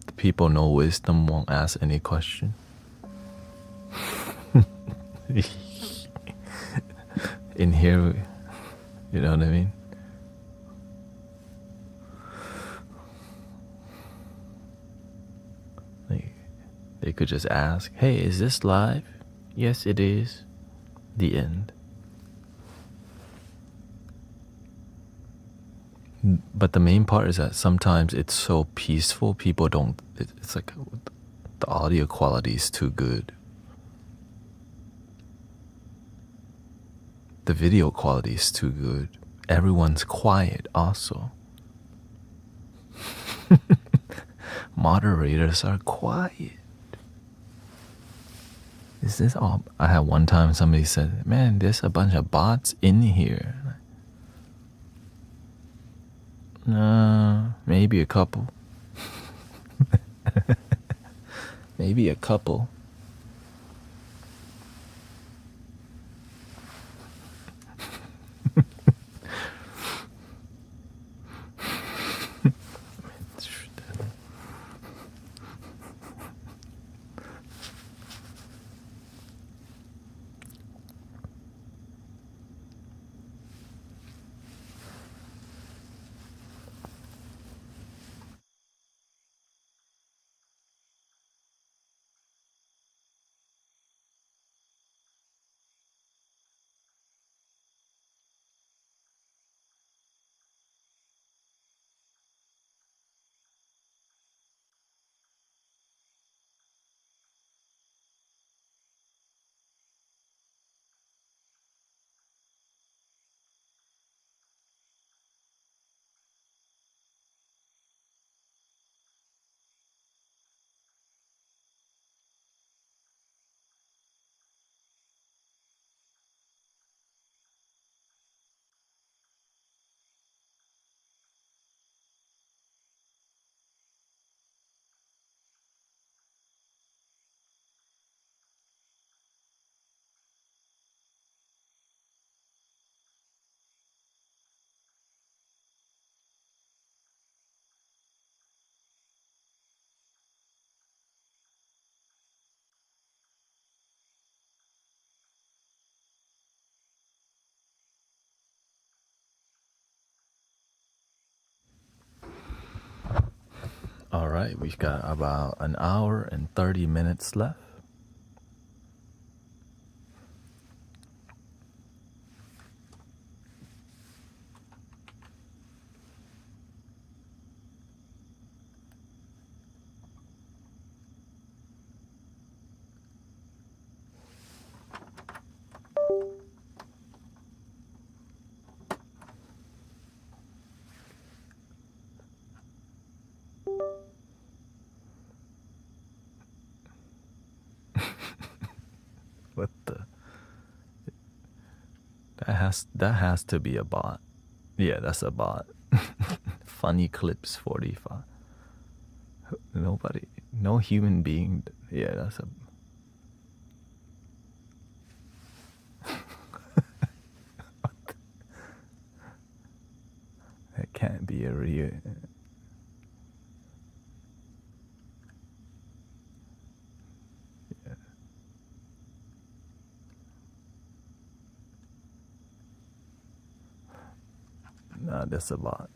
The people no wisdom won't ask any question. In here, you know what I mean? They could just ask, hey, is this live? Yes, it is. The end. But the main part is that sometimes it's so peaceful, people don't... It's like the audio quality is too good. The video quality is too good. Everyone's quiet also. Moderators are quiet. Is this all? I had one time somebody said, man, there's a bunch of bots in here. Maybe a couple. Maybe a couple. All right, we've got about an hour and 30 minutes left. That has to be a bot. Yeah, that's a bot. Funny clips 45. Nobody, no human being. Yeah, that's a. That can't be a real. Yeah. Nah, that's a bot.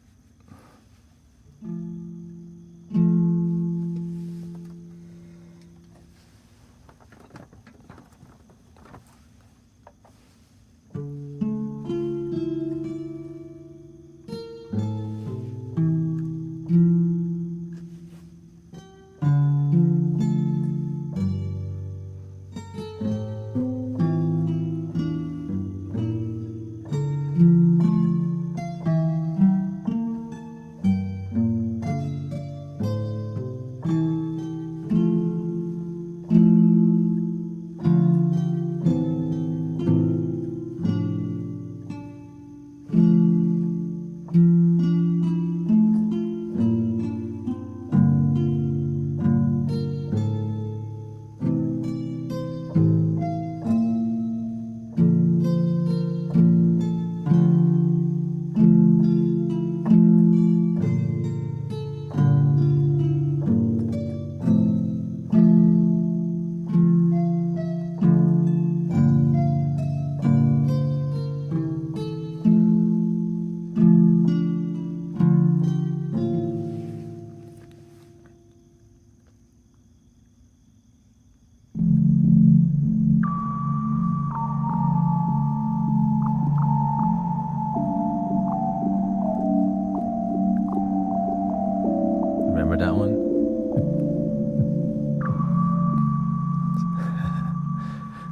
Remember that one?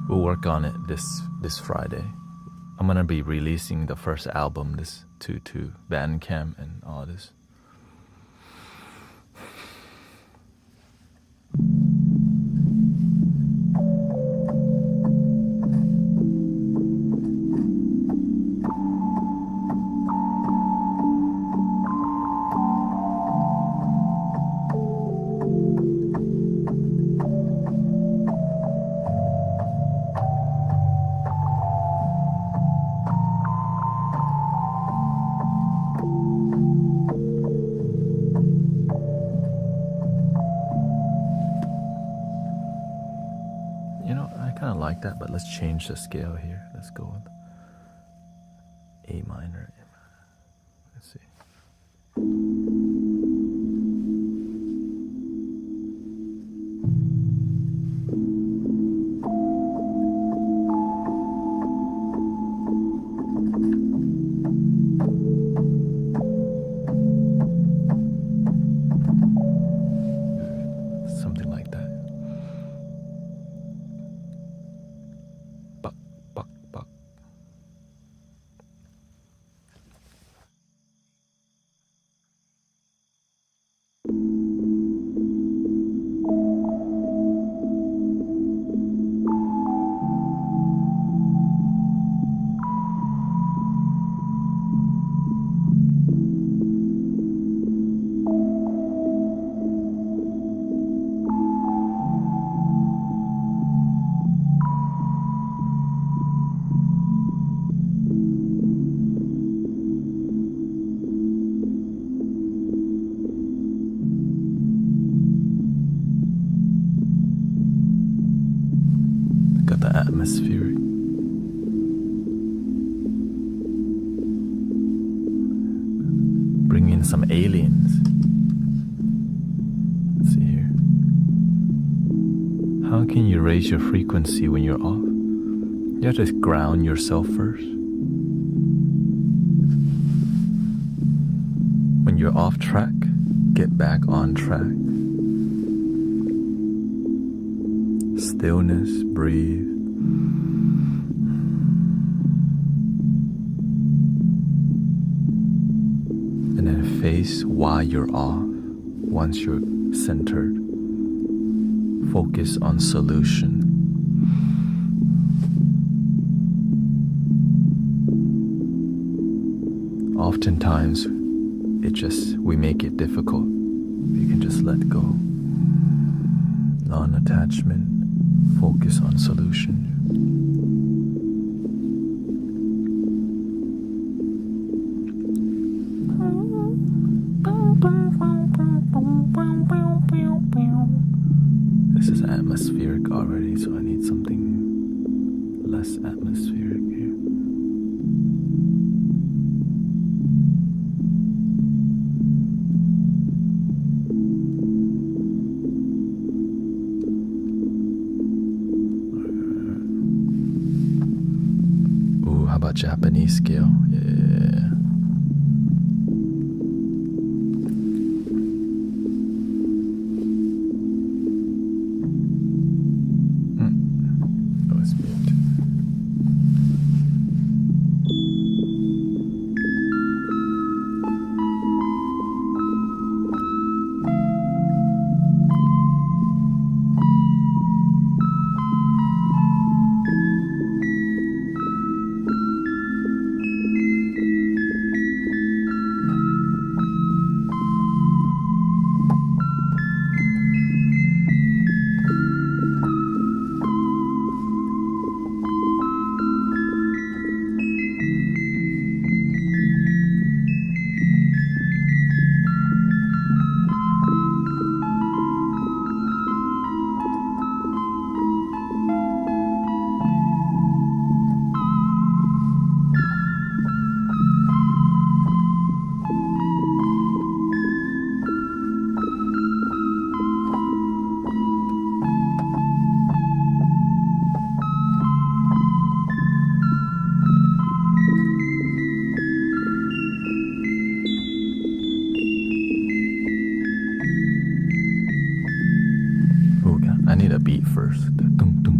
We'll work on it this Friday. I'm gonna be releasing the first album this to Bandcamp and all this. Like that, but let's change the scale here. Let's go with A minor. Let's see. Something like that. Atmospheric. Bring in some aliens. Let's see here. How can you raise your frequency when you're off? You have to ground yourself first. When you're off track, get back on track. Stillness, breathe. And then face while you're off. Once you're centered, focus on solution. oftentimes we make it difficult. You can just let go. Non-attachment, focus on solution. This is atmospheric already, so I need something less atmospheric here. Ooh, how about Japanese scale? Yeah. Oh, it's mute. I need a beat first. Dum, dum, dum.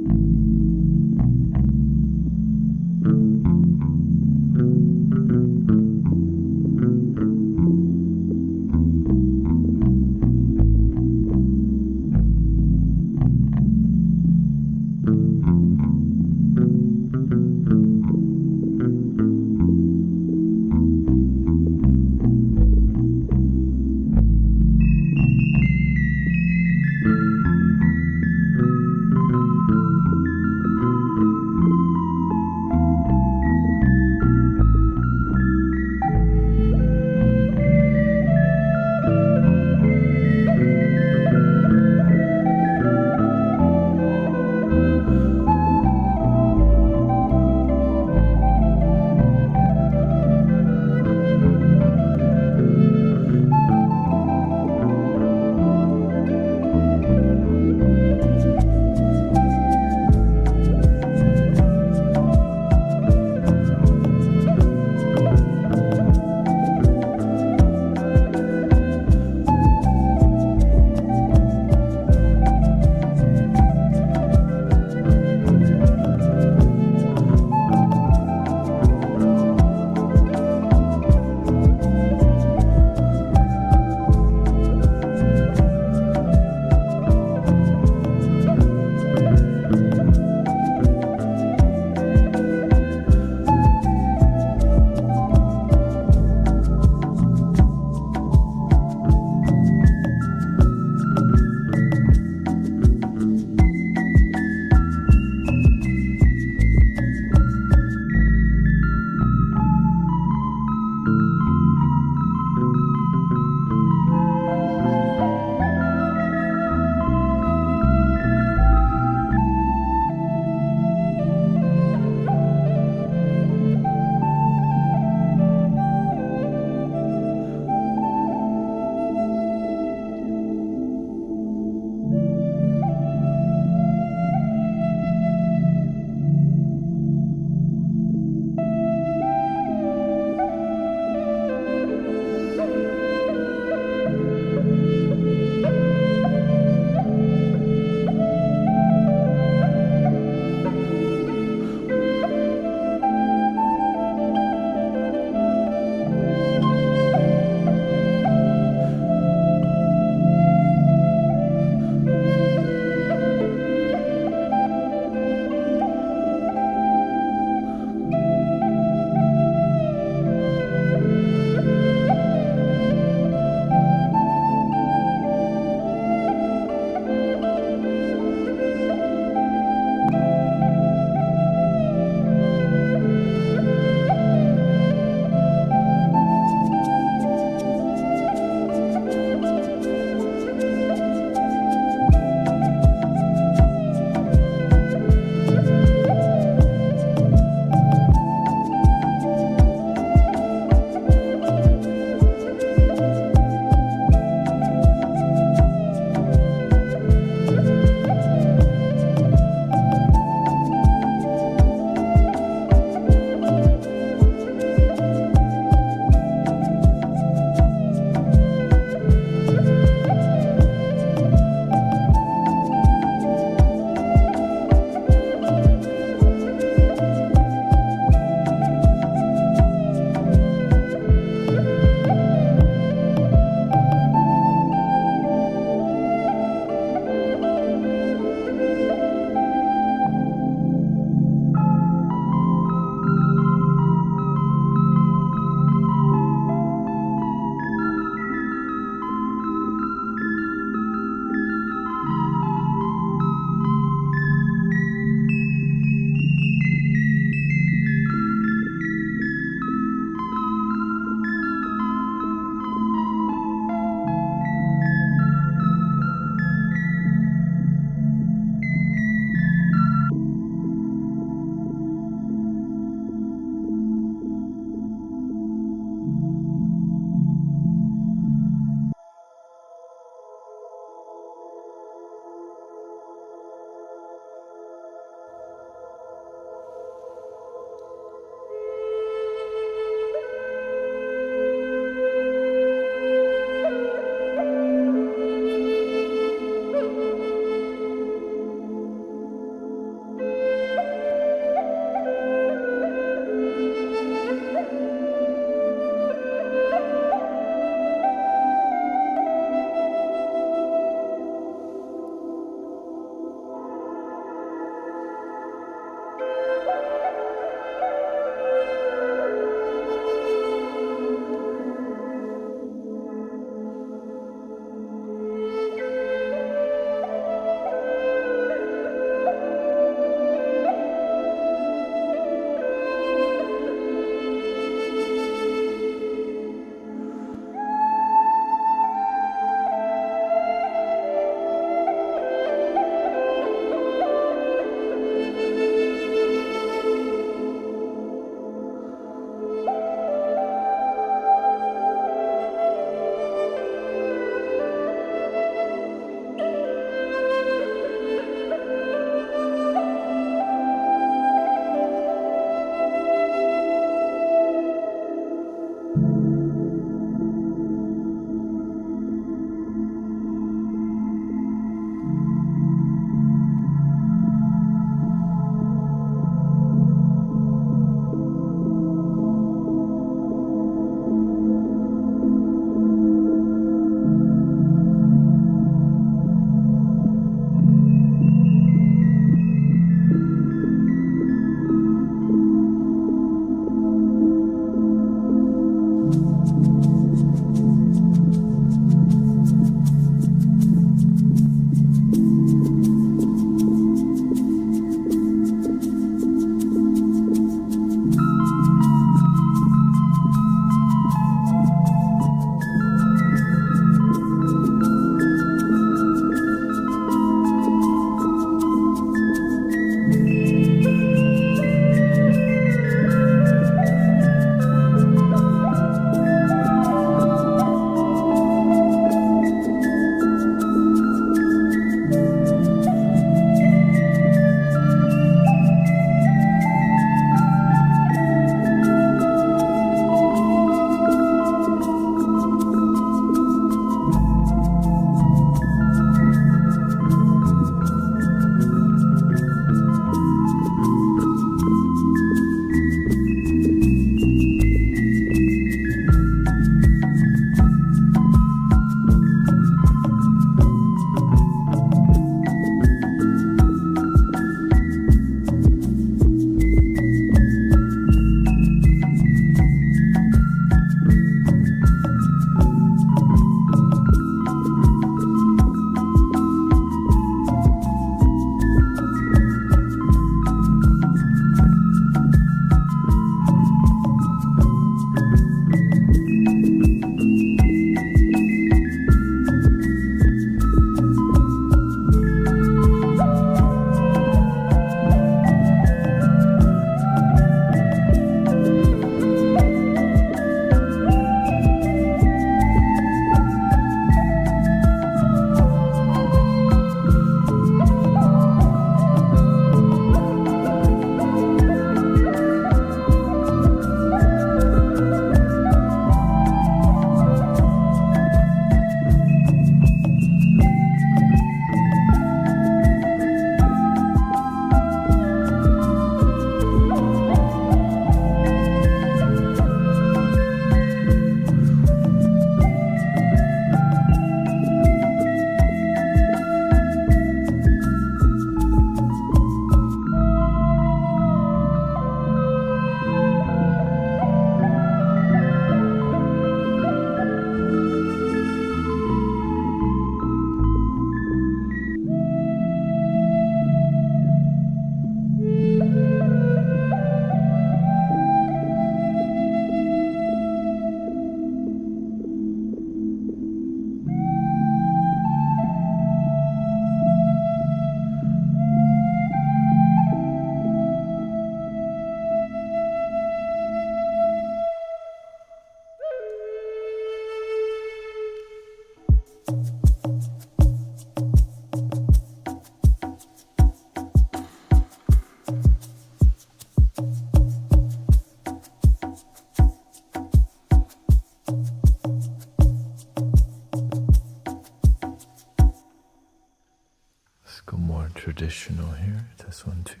Go more traditional here. This one too.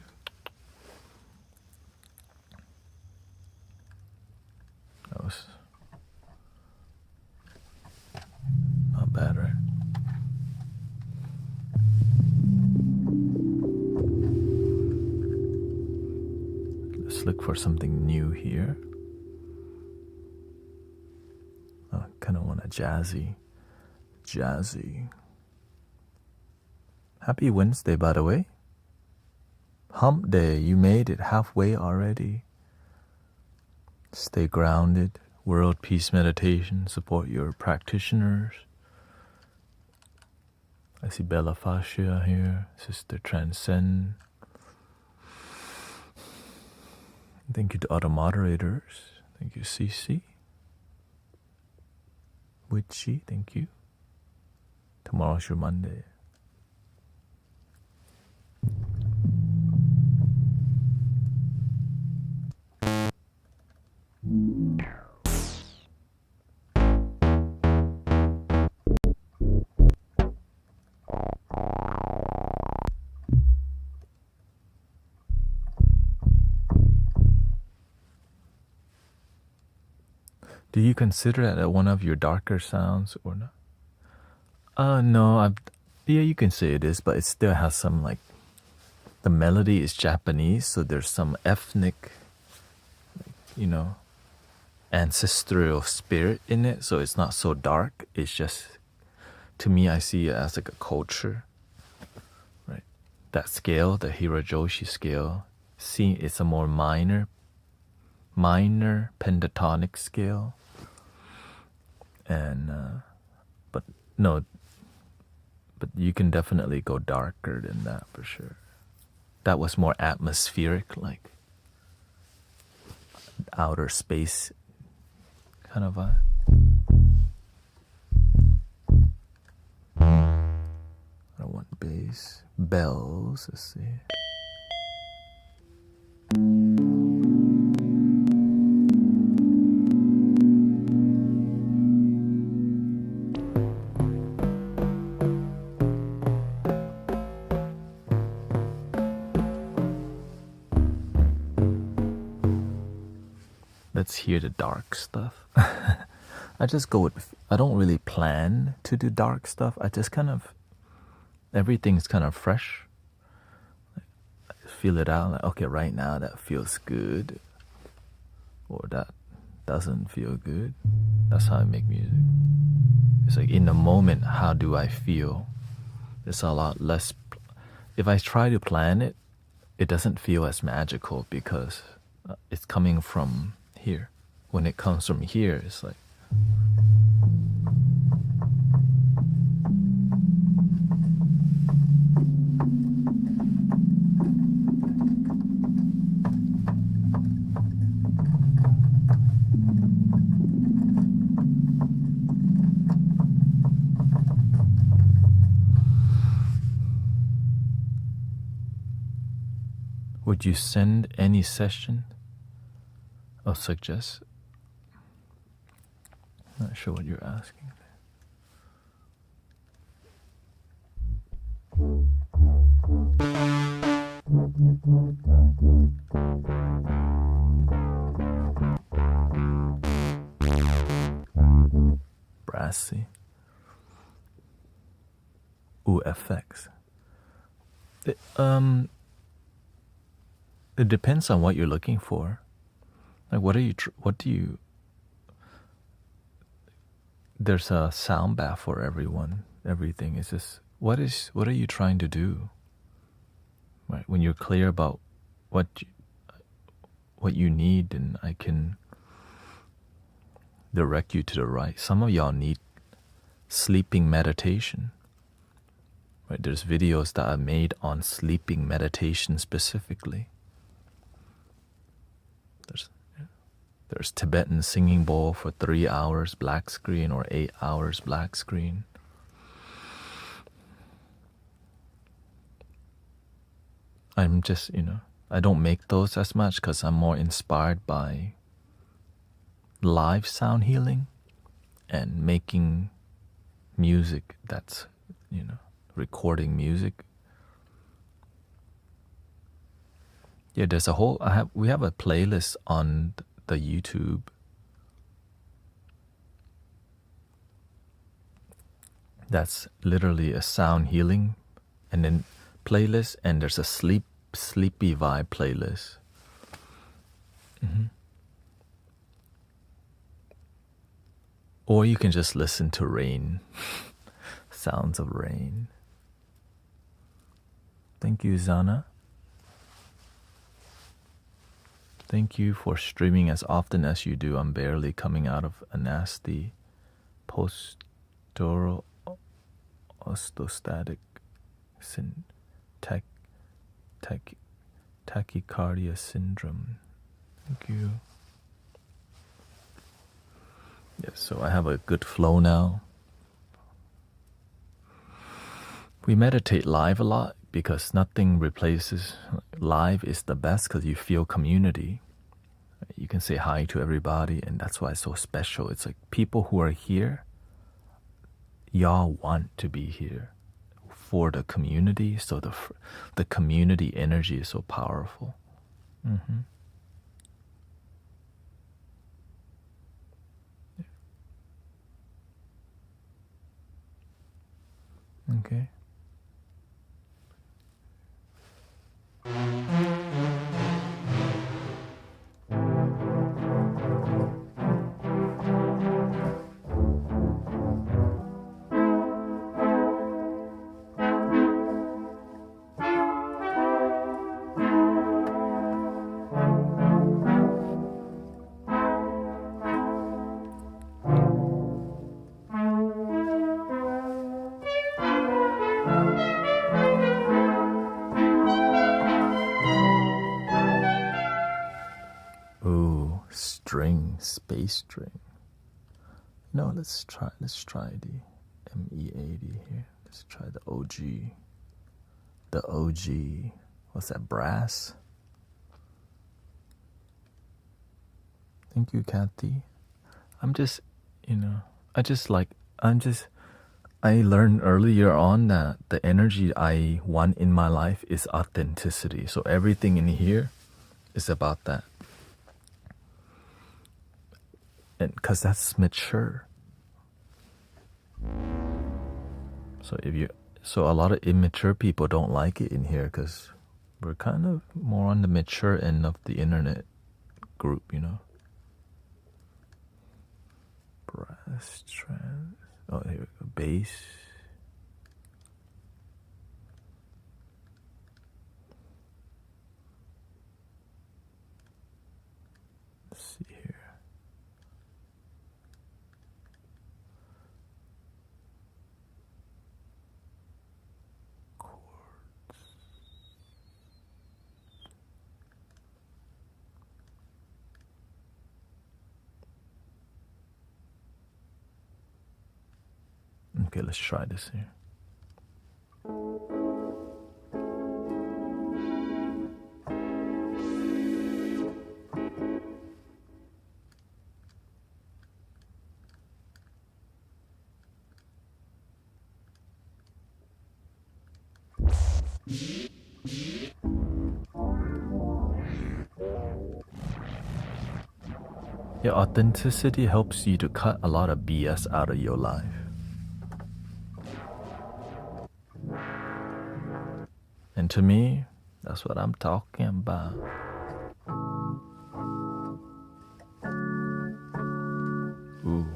That was not bad, right? Let's look for something new here. I kind of want a jazzy. Happy Wednesday, by the way. Hump day, you made it halfway already. Stay grounded. World Peace Meditation. Support your practitioners. I see Bella Fascia here. Sister Transcend. Thank you to other moderators. Thank you, Cece. Witchy, thank you. Tomorrow's your Monday. Do you consider that one of your darker sounds or not? No, yeah, you can say it is, but it still has some, like, the melody is Japanese, so there's some ethnic, ancestral spirit in it, so it's not so dark. It's just, to me, I see it as like a culture, right? That scale, the Hirajoshi scale, it's a more minor pentatonic scale. And but you can definitely go darker than that for sure. That was more atmospheric, like outer space kind of vibe. I don't want bass. Bells, let's see. Let's hear the dark stuff. I just go with, I don't really plan to do dark stuff. I just kind of, everything's kind of fresh. I just feel it out. Like, okay, right now that feels good. Or that doesn't feel good. That's how I make music. It's like in the moment, how do I feel? It's a lot less, if I try to plan it, it doesn't feel as magical because it's coming from here. When it comes from here, it's like, would you send any session or suggest? Not sure what you're asking. Brassy. Ooh, effects. It depends on what you're looking for. Like, what do you, there's a sound bath for everything. It's just, what are you trying to do? Right? When you're clear about what you need, then I can direct you to the right. Some of y'all need sleeping meditation. Right? There's videos that are made on sleeping meditation specifically. There's Tibetan singing bowl for 3 hours black screen or 8 hours black screen. I'm just, I don't make those as much because I'm more inspired by live sound healing and making music that's, recording music. Yeah, there's a whole. We have a playlist on the YouTube. That's literally a sound healing, and then playlist, and there's a sleepy vibe playlist. Or you can just listen to rain, sounds of rain. Thank you, Zana. Thank you for streaming as often as you do. I'm barely coming out of a nasty post-oral orthostatic tachycardia syndrome. Thank you. Yes, so I have a good flow now. We meditate live a lot because nothing replaces. Live is the best because you feel community. You can say hi to everybody, and that's why it's so special. It's like people who are here, y'all want to be here for the community, so the community energy is so powerful. Okay. Ooh, space string. No, let's try the ME80 here. Let's try the OG. The OG, what's that, brass? Thank you, Kathy. I learned earlier on that the energy I want in my life is authenticity. So everything in here is about that. And because that's mature. So a lot of immature people don't like it in here because we're kind of more on the mature end of the internet group, you know. Brass trans. Oh, here we go. Bass. Let's see here. Okay, let's try this here. Yeah, authenticity helps you to cut a lot of BS out of your life. And to me, that's what I'm talking about. Ooh.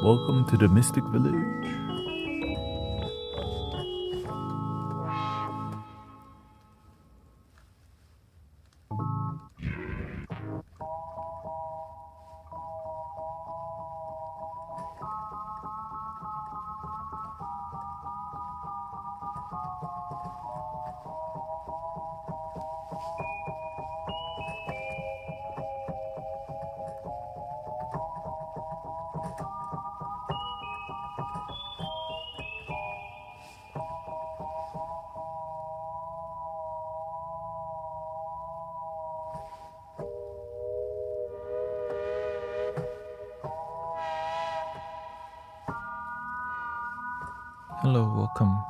Welcome to the Mystic Village. Hello, welcome.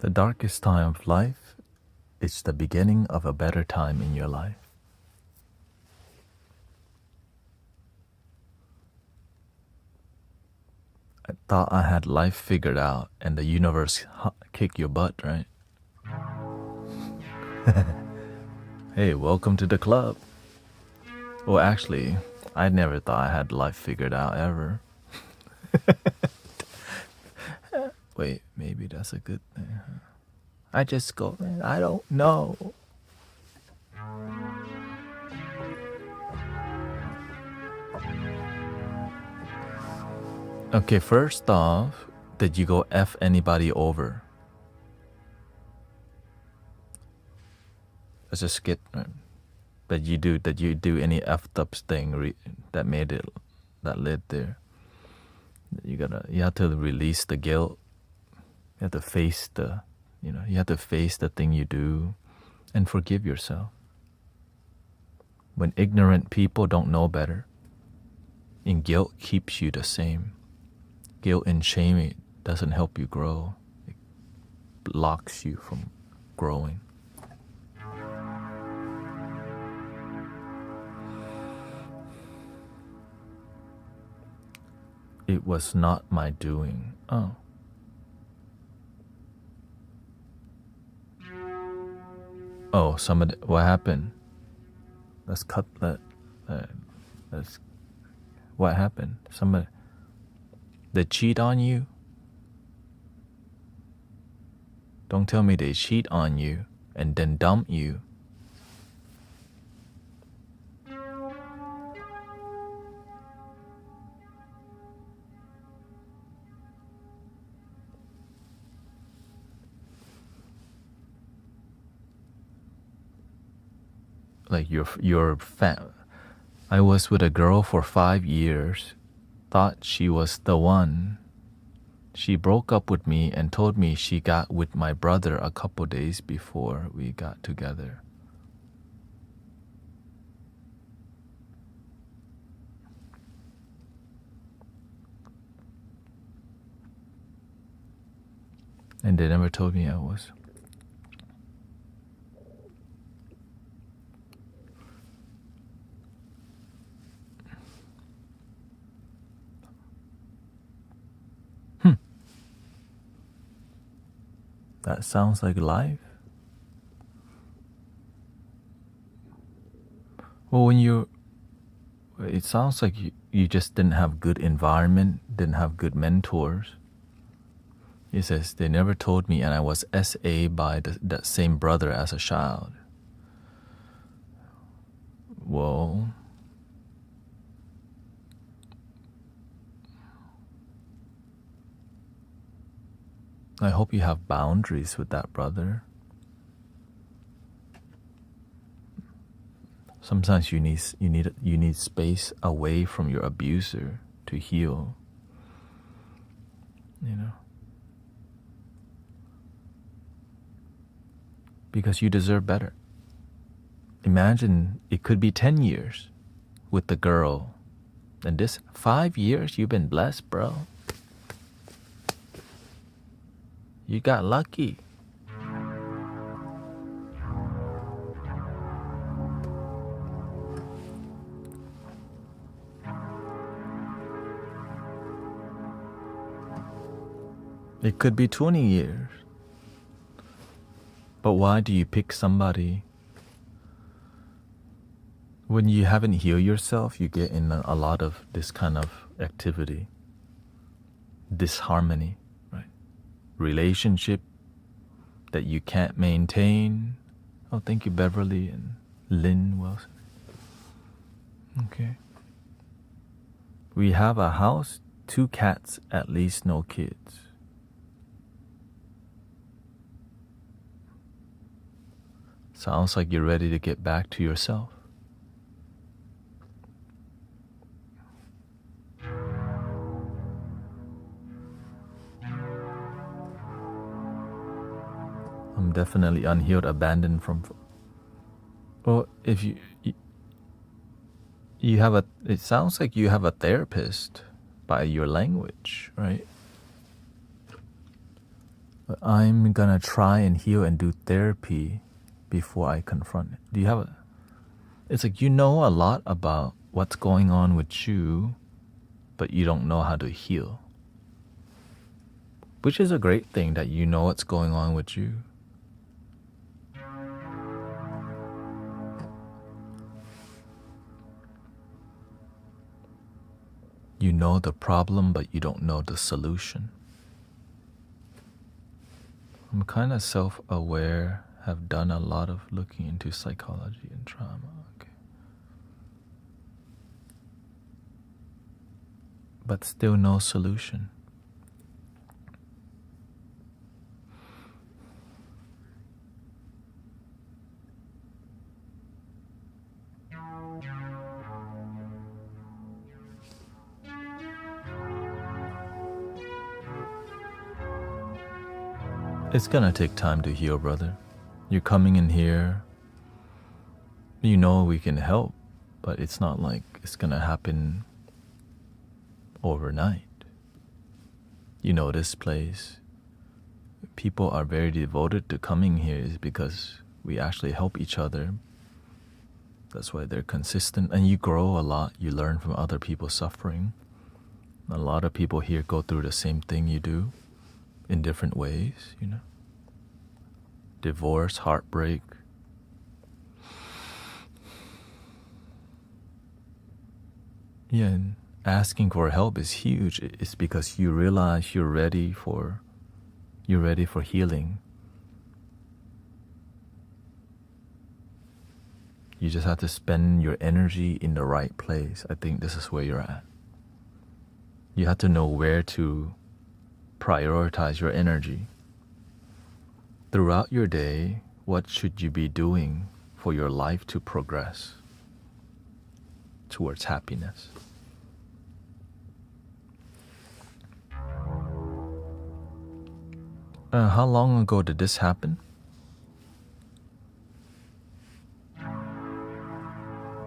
The darkest time of life is the beginning of a better time in your life. I thought I had life figured out and the universe kicked your butt, right? Hey, welcome to the club. Well, actually, I never thought I had life figured out ever. Wait, maybe that's a good thing. I just go, man, I don't know. Okay, first off, did you go F anybody over? Let's just skip. Did you do any effed up thing that made it, that led there? You have to release the guilt. You have to face you have to face the thing you do and forgive yourself. When ignorant people don't know better, and guilt keeps you the same. Guilt and shame, it doesn't help you grow. It blocks you from growing. It was not my doing. Oh. Oh, what happened? Let's cut that. What happened? Somebody, they cheat on you? Don't tell me they cheat on you and then dump you. Like your I was with a girl for 5 years, thought she was the one. She broke up with me and told me she got with my brother a couple days before we got together. And they never told me I was. That sounds like life. Well, it sounds like you just didn't have good environment, didn't have good mentors. He says, they never told me, and I was SA by that same brother as a child. Well, I hope you have boundaries with that brother. Sometimes you need space away from your abuser to heal. You know? Because you deserve better. Imagine it could be 10 years with the girl. And this 5 years you've been blessed, bro. You got lucky. It could be 20 years. But why do you pick somebody? When you haven't healed yourself, you get in a lot of this kind of activity. Disharmony, right? Relationship that you can't maintain. Oh, thank you, Beverly and Lynn Wilson. Okay. We have a house, 2 cats, at least no kids. Sounds like you're ready to get back to yourself. I'm definitely unhealed, abandoned from. Well, if you have a, it sounds like you have a therapist by your language, right? But I'm gonna try and heal and do therapy before I confront it. Do you have a? It's like you know a lot about what's going on with you, but you don't know how to heal. Which is a great thing that you know what's going on with you. You know the problem, but you don't know the solution. I'm kind of self-aware, have done a lot of looking into psychology and trauma. Okay. But still no solution. It's gonna take time to heal, brother. You're coming in here. You know we can help, but it's not like it's gonna happen overnight. You know this place. People are very devoted to coming here is because we actually help each other. That's why they're consistent. And you grow a lot. You learn from other people's suffering. A lot of people here go through the same thing you do in different ways, you know. Divorce, heartbreak. Yeah, and asking for help is huge. It's because you realize you're ready for healing. You just have to spend your energy in the right place. I think this is where you're at. You have to know where to prioritize your energy. Throughout your day, what should you be doing for your life to progress towards happiness? How long ago did this happen?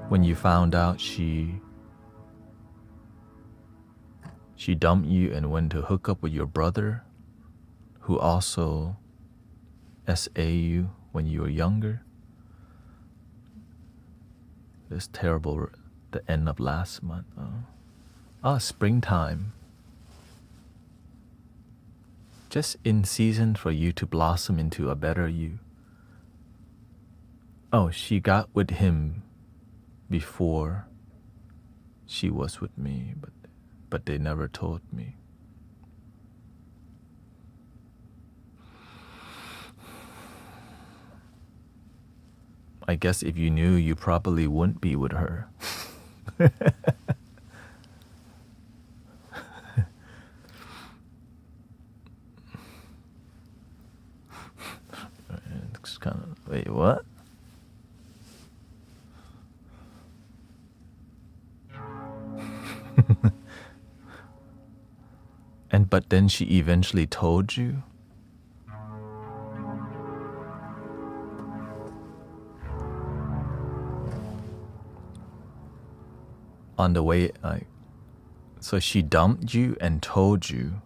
When you found out she dumped you and went to hook up with your brother, who also SA you when you were younger. This terrible, the end of last month. Springtime. Just in season for you to blossom into a better you. Oh, she got with him before she was with me, but they never told me. I guess if you knew, you probably wouldn't be with her. It's kind of, wait, what? But then she eventually told you? On the way, so she dumped you and told you.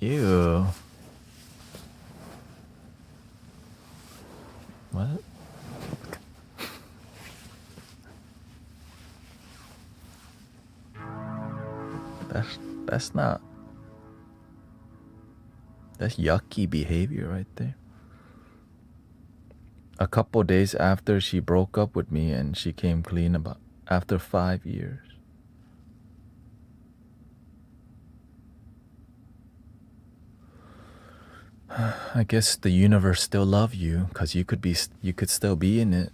Ew. What? That's not. That's yucky behavior right there. A couple days after she broke up with me and she came clean after 5 years. I guess the universe still loves you because you could still be in it,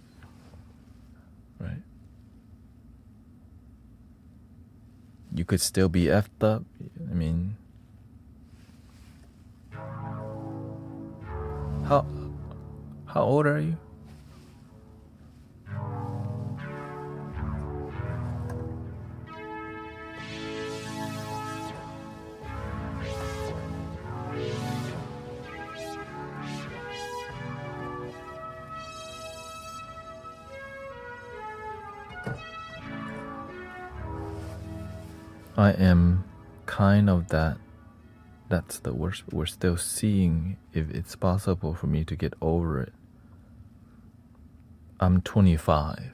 right? you could still be effed up. I mean, how old are you? I am kind of that. That's the worst. We're still seeing if it's possible for me to get over it. I'm 25.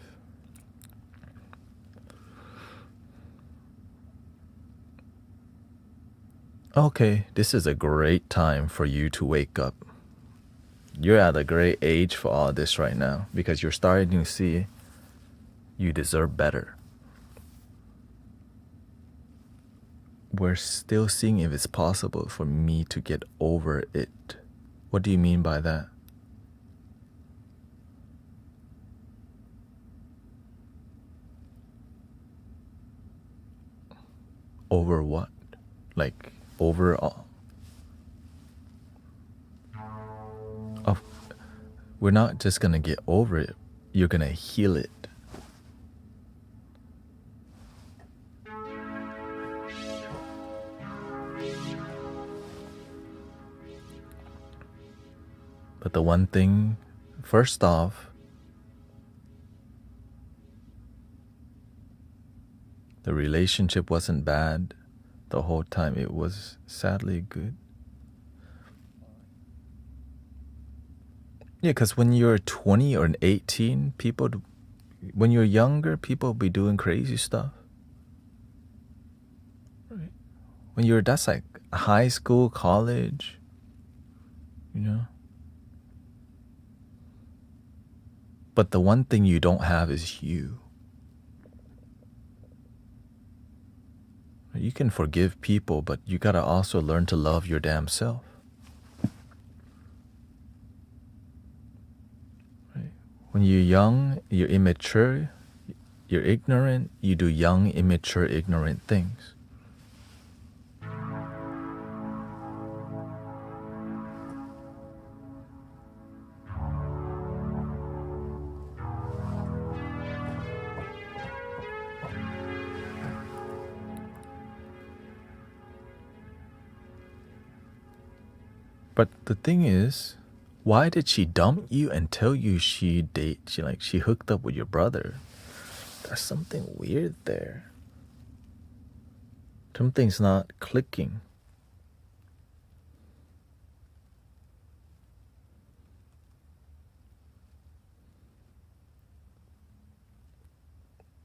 Okay, this is a great time for you to wake up. You're at a great age for all this right now because you're starting to see you deserve better. We're still seeing if it's possible for me to get over it. What do you mean by that? Over what? Like overall? Oh, we're not just gonna get over it. You're gonna heal it. But the one thing, first off, the relationship wasn't bad the whole time. It was sadly good. Yeah, because when you're 20 or 18, when you're younger, people be doing crazy stuff. Right? That's like high school, college, you know? But the one thing you don't have is you. You can forgive people, but you gotta also learn to love your damn self. Right? When you're young, you're immature, you're ignorant, you do young, immature, ignorant things. But the thing is, why did she dump you and tell you she hooked up with your brother? There's something weird there. Something's not clicking.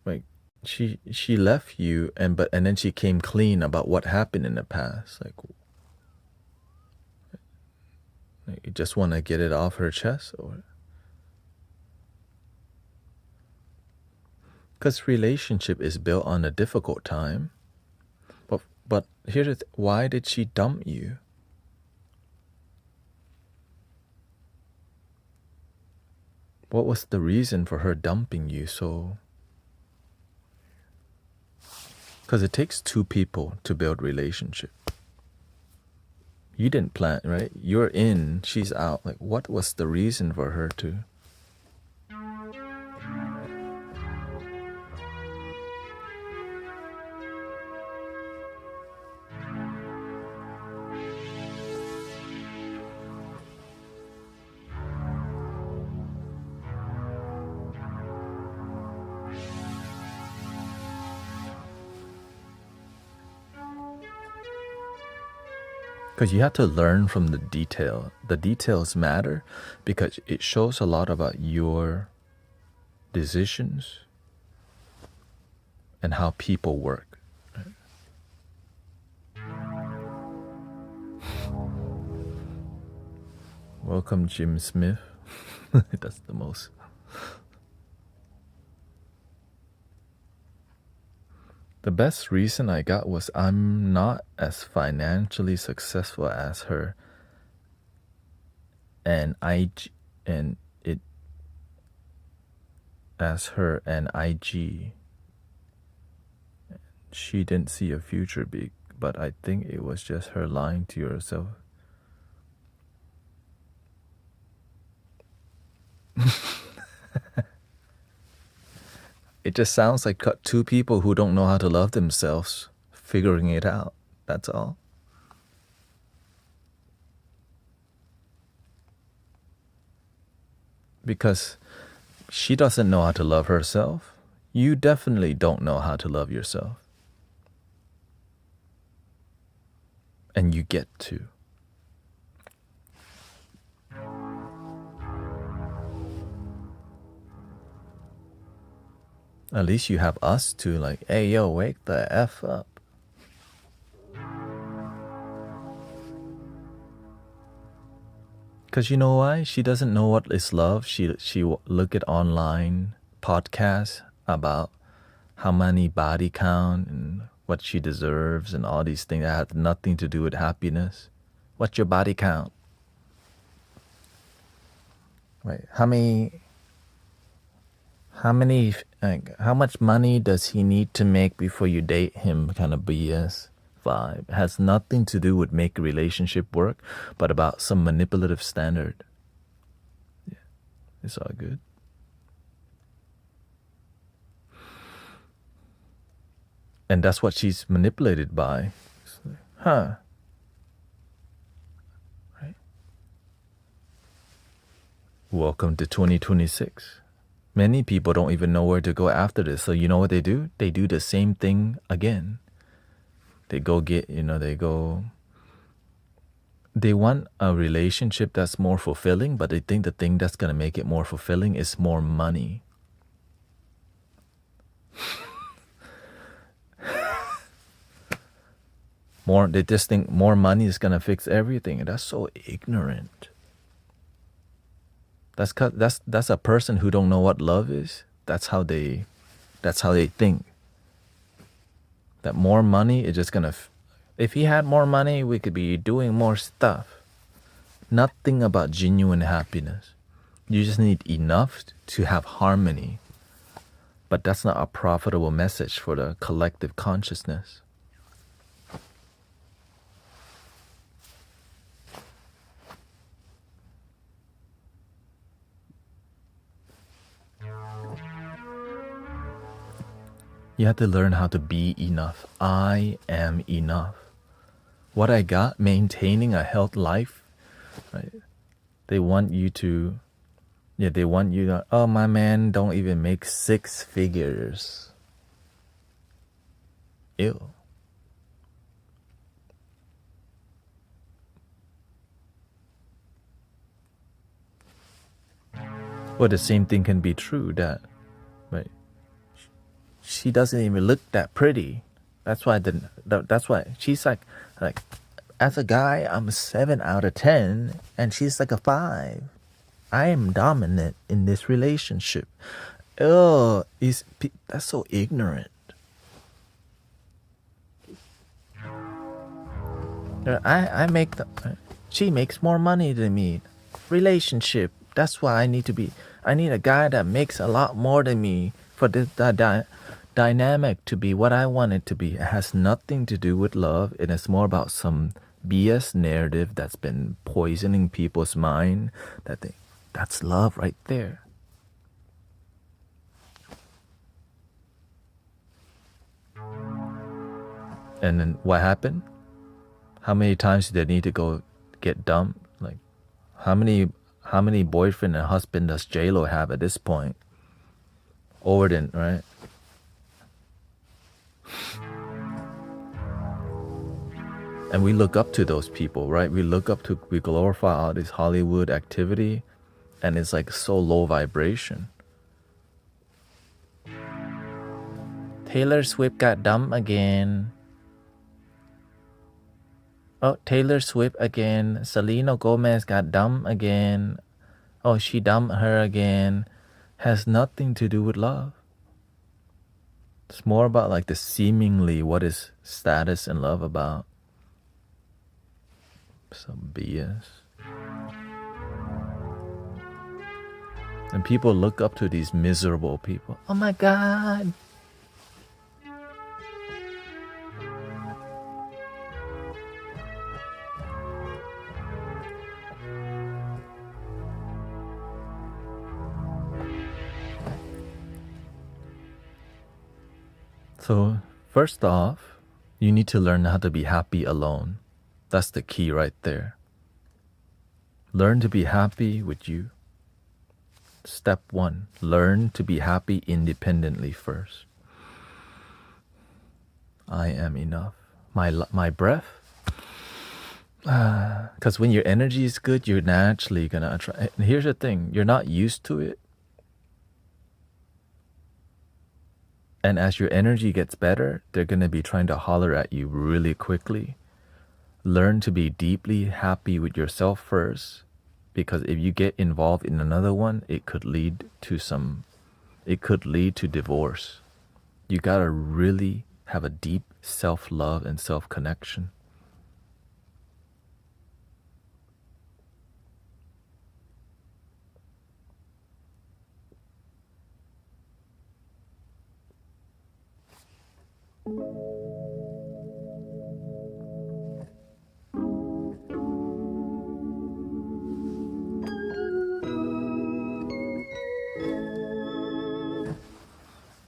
Like she left you and then she came clean about what happened in the past. Like you just want to get it off her chest, or because relationship is built on a difficult time. But here's the why did she dump you? What was the reason for her dumping you? So, because it takes two people to build relationship. You didn't plan, right? You're in, she's out. Like, what was the reason for her to? Because you have to learn from the detail. The details matter because it shows a lot about your decisions and how people work. Welcome, Jim Smith. That's the most. The best reason I got was I'm not as financially successful as her, and IG. she didn't see a future but I think it was just her lying to herself. It just sounds like two people who don't know how to love themselves figuring it out. That's all. Because she doesn't know how to love herself. You definitely don't know how to love yourself. And you get to. At least you have us to like, hey, yo, wake the F up. Because you know why? She doesn't know what is love. She look at online podcasts about how many body count and what she deserves and all these things that have nothing to do with happiness. What's your body count? Right? How much money does he need to make before you date him? Kind of BS vibe. It has nothing to do with make a relationship work, but about some manipulative standard. Yeah, it's all good. And that's what she's manipulated by. Like, huh? Right? Welcome to 2026. Many people don't even know where to go after this. So you know what they do? They do the same thing again. They go get, they want a relationship that's more fulfilling, but they think the thing that's going to make it more fulfilling is more money. They just think more money is going to fix everything. And that's so ignorant. That's a person who don't know what love is. That's how they think. That more money is just gonna. If he had more money, we could be doing more stuff. Nothing about genuine happiness. You just need enough to have harmony. But that's not a profitable message for the collective consciousness. You have to learn how to be enough. I am enough. What I got, maintaining a health life, right? They want you to, oh, my man don't even make 6 figures. Ew. Well, the same thing can be true that, right? She doesn't even look that pretty. That's why she's like, as a guy, I'm a 7 out of 10, and she's like a 5. I am dominant in this relationship. Oh, that's so ignorant. She makes more money than me. Relationship. That's why I need a guy that makes a lot more than me for this dynamic to be what I want it to be. It has nothing to do with love. It is more about some BS narrative that's been poisoning people's mind. That's love right there. And then what happened? How many times did they need to go get dumped? Like, how many boyfriend and husband does J-Lo have at this point? Overden, right? And we look up to those people, right? We glorify all this Hollywood activity, and it's like so low vibration. Taylor Swift got dumped again. Oh, Taylor Swift again. Selena Gomez got dumped again. Oh, she dumped her again. Has nothing to do with love. It's more about like the seemingly what is status and love about. Some BS. And people look up to these miserable people. Oh my God. So, first off, you need to learn how to be happy alone. That's the key right there. Learn to be happy with you. Step 1, learn to be happy independently first. I am enough. My breath. Because when your energy is good, you're naturally going to attract. And here's the thing, you're not used to it. And as your energy gets better, they're going to be trying to holler at you really quickly. Learn to be deeply happy with yourself first. Because if you get involved in another one, it could lead to divorce. You gotta really have a deep self-love and self-connection.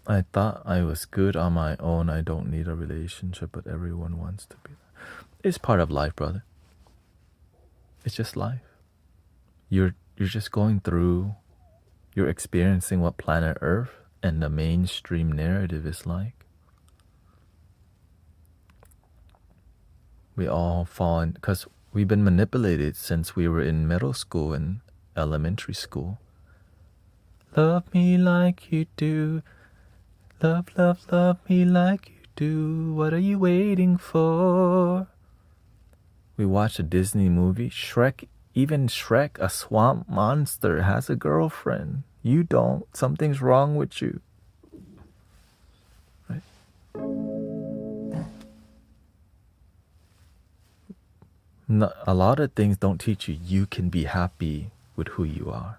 I thought I was good on my own. I don't need a relationship, but everyone wants to be. It's part of life, brother. It's just life. You're just going through, you're experiencing what planet Earth and the mainstream narrative is like. We all fall in, because we've been manipulated since we were in middle school and elementary school. Love me like you do. Love, love, love me like you do. What are you waiting for? We watched a Disney movie, Shrek. Even Shrek, a swamp monster, has a girlfriend. You don't. Something's wrong with you. Right? A lot of things don't teach you. You can be happy with who you are.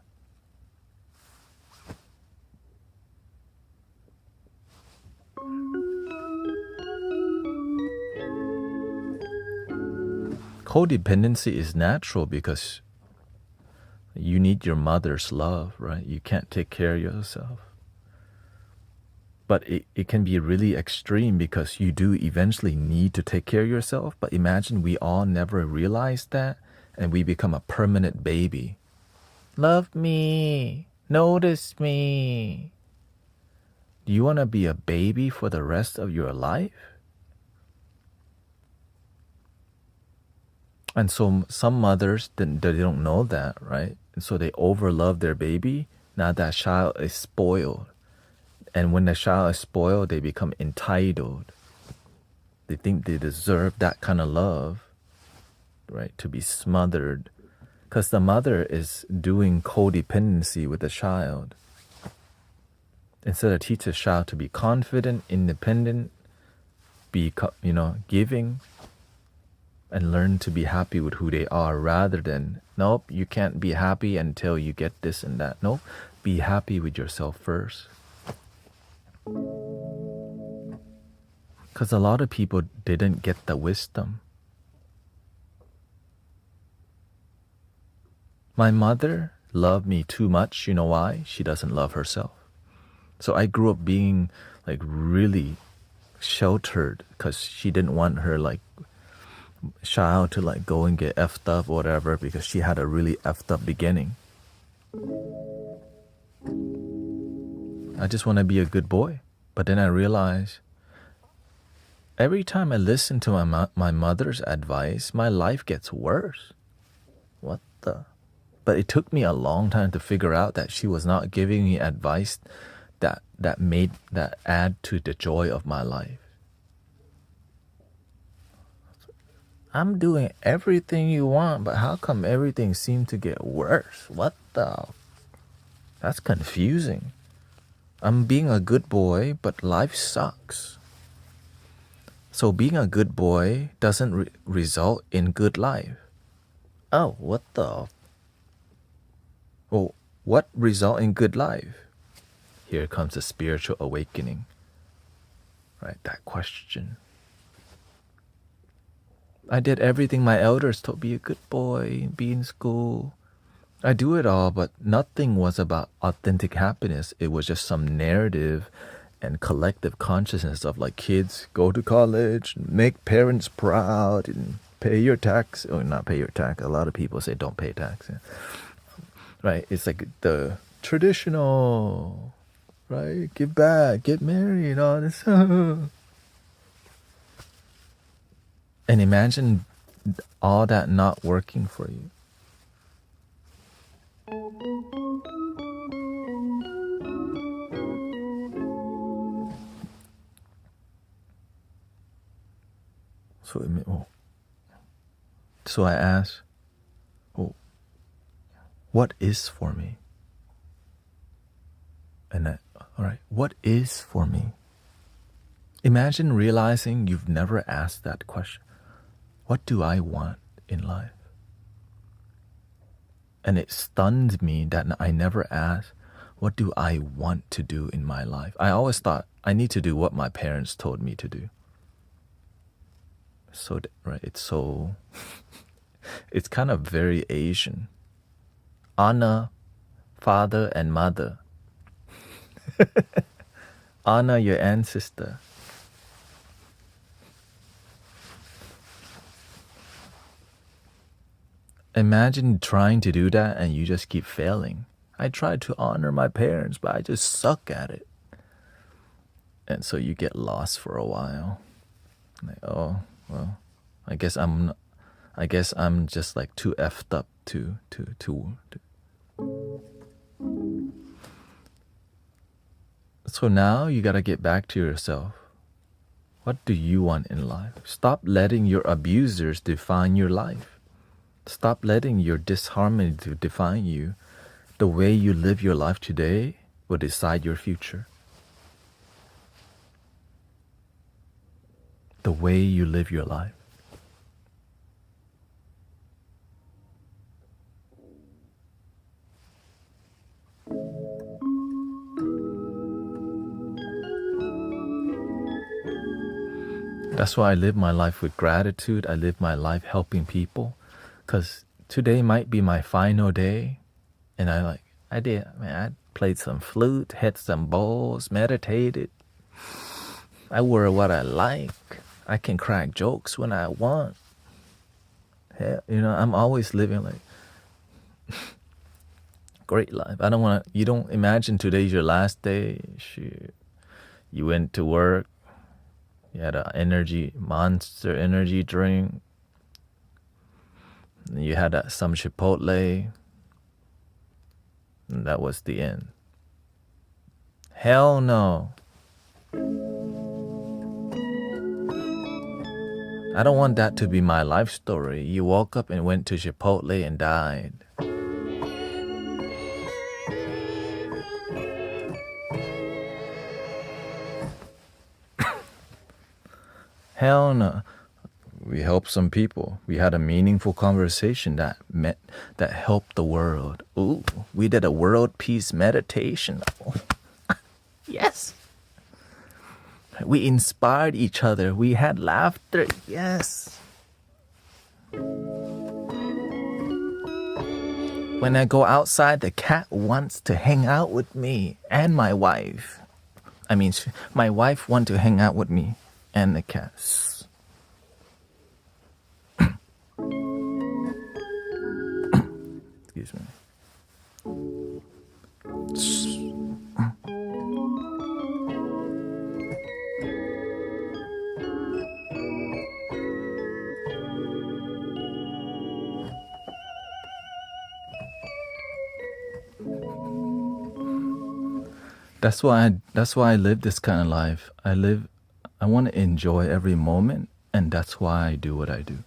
Codependency is natural because you need your mother's love, right? You can't take care of yourself. But it can be really extreme because you do eventually need to take care of yourself. But imagine we all never realize that and we become a permanent baby. Love me. Notice me. Do you want to be a baby for the rest of your life? And so some mothers, they don't know that, right? And so they overlove their baby. Now that child is spoiled. And when the child is spoiled, they become entitled. They think they deserve that kind of love, right? To be smothered. Because the mother is doing codependency with the child. Instead of teach the child to be confident, independent, be, giving, and learn to be happy with who they are rather than, nope, you can't be happy until you get this and that. Nope, be happy with yourself first. Because a lot of people didn't get the wisdom. My mother loved me too much. You know why? She doesn't love herself. So I grew up being like really sheltered because she didn't want her like child to like go and get effed up or whatever because she had a really effed up beginning. I just want to be a good boy. But then I realized every time I listen to my mother's advice, my life gets worse. What the? But it took me a long time to figure out that she was not giving me advice that add to the joy of my life. I'm doing everything you want, but how come everything seems to get worse? What the? That's confusing. I'm being a good boy, but life sucks. So being a good boy doesn't result in good life. Oh, what the? Well, what result in good life? Here comes the spiritual awakening. Right, that question. I did everything my elders told me, be a good boy, be in school. I do it all, but nothing was about authentic happiness. It was just some narrative and collective consciousness of like kids go to college, make parents proud, and pay your tax, or not pay your tax. A lot of people say don't pay tax, yeah. Right? It's like the traditional, right? Give back, get married, all this. And imagine all that not working for you. So I asked, well, what is for me? And all right, what is for me? Imagine realizing you've never asked that question. What do I want in life? And it stunned me that I never asked, what do I want to do in my life? I always thought I need to do what my parents told me to do. So, right, it's kind of very Asian. Honor father and mother. Honor your ancestor. Imagine trying to do that and you just keep failing. I tried to honor my parents, but I just suck at it. And so you get lost for a while. Like, oh, well, I guess I'm just like too effed up to. So now you gotta get back to yourself. What do you want in life? Stop letting your abusers define your life. Stop letting your disharmony to define you. The way you live your life today will decide your future. The way you live your life. That's why I live my life with gratitude. I live my life helping people. Because today might be my final day. And I played some flute, hit some bowls, meditated. I wore what I like. I can crack jokes when I want. Hell, I'm always living like great life. You don't imagine today's your last day. Shoot. You went to work. You had a monster energy drink. You had some Chipotle. And that was the end. Hell no. I don't want that to be my life story. You woke up and went to Chipotle and died. Hell no. We helped some people. We had a meaningful conversation that helped the world. Ooh, we did a world peace meditation. Yes. We inspired each other. We had laughter. Yes. When I go outside, the cat wants to hang out with me and my wife. My wife wants to hang out with me and the cats. Excuse me. That's why I live this kind of life. I want to enjoy every moment, and that's why I do what I do.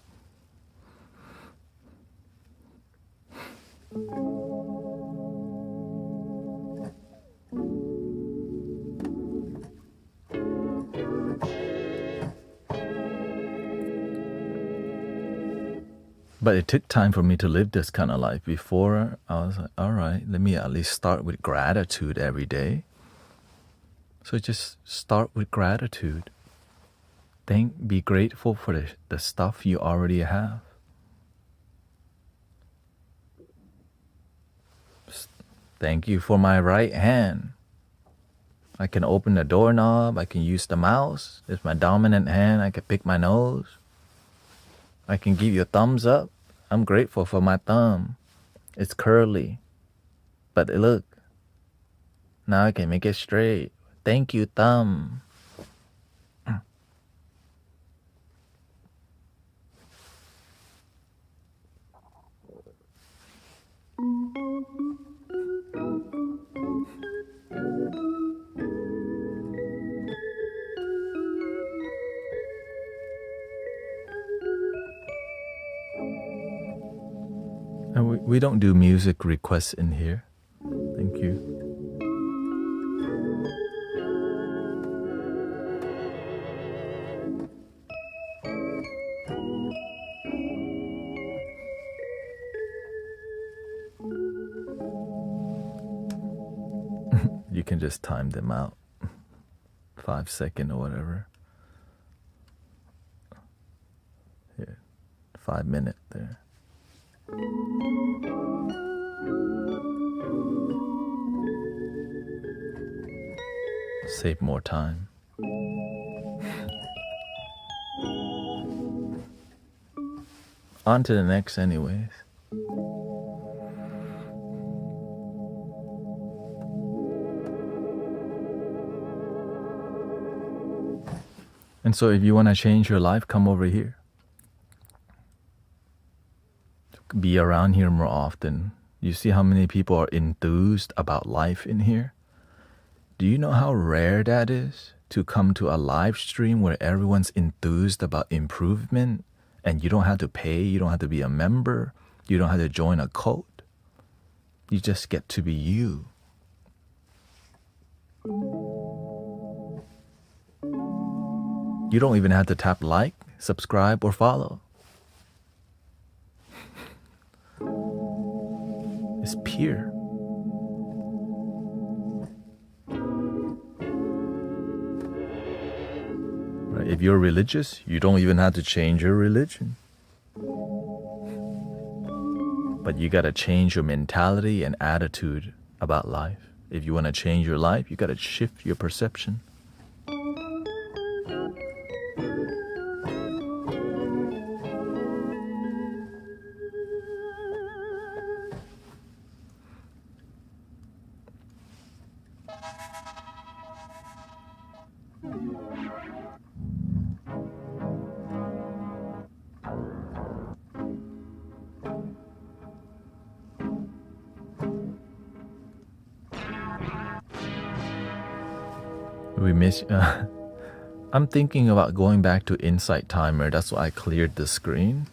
But it took time for me to live this kind of life. Before, I was like, all right, let me at least start with gratitude every day. So just start with gratitude. Be grateful for the stuff you already have. Thank you for my right hand. I can open the doorknob. I can use the mouse. It's my dominant hand. I can pick my nose. I can give you a thumbs up. I'm grateful for my thumb. It's curly. But look, now I can make it straight. Thank you, thumb. And we don't do music requests in here. Thank you. You can just time them out. 5 seconds or whatever. Here, 5 minutes there. Save more time. On to the next anyways. And so if you want to change your life, come over here. Be around here more often. You see how many people are enthused about life in here? Do you know how rare that is? To come to a live stream where everyone's enthused about improvement and you don't have to pay, you don't have to be a member, you don't have to join a cult. You just get to be you. You don't even have to tap like, subscribe, or follow. It's pure. Right? If you're religious, you don't even have to change your religion. But you gotta change your mentality and attitude about life. If you want to change your life, you gotta shift your perception. We miss. I'm thinking about going back to Insight Timer. That's why I cleared the screen.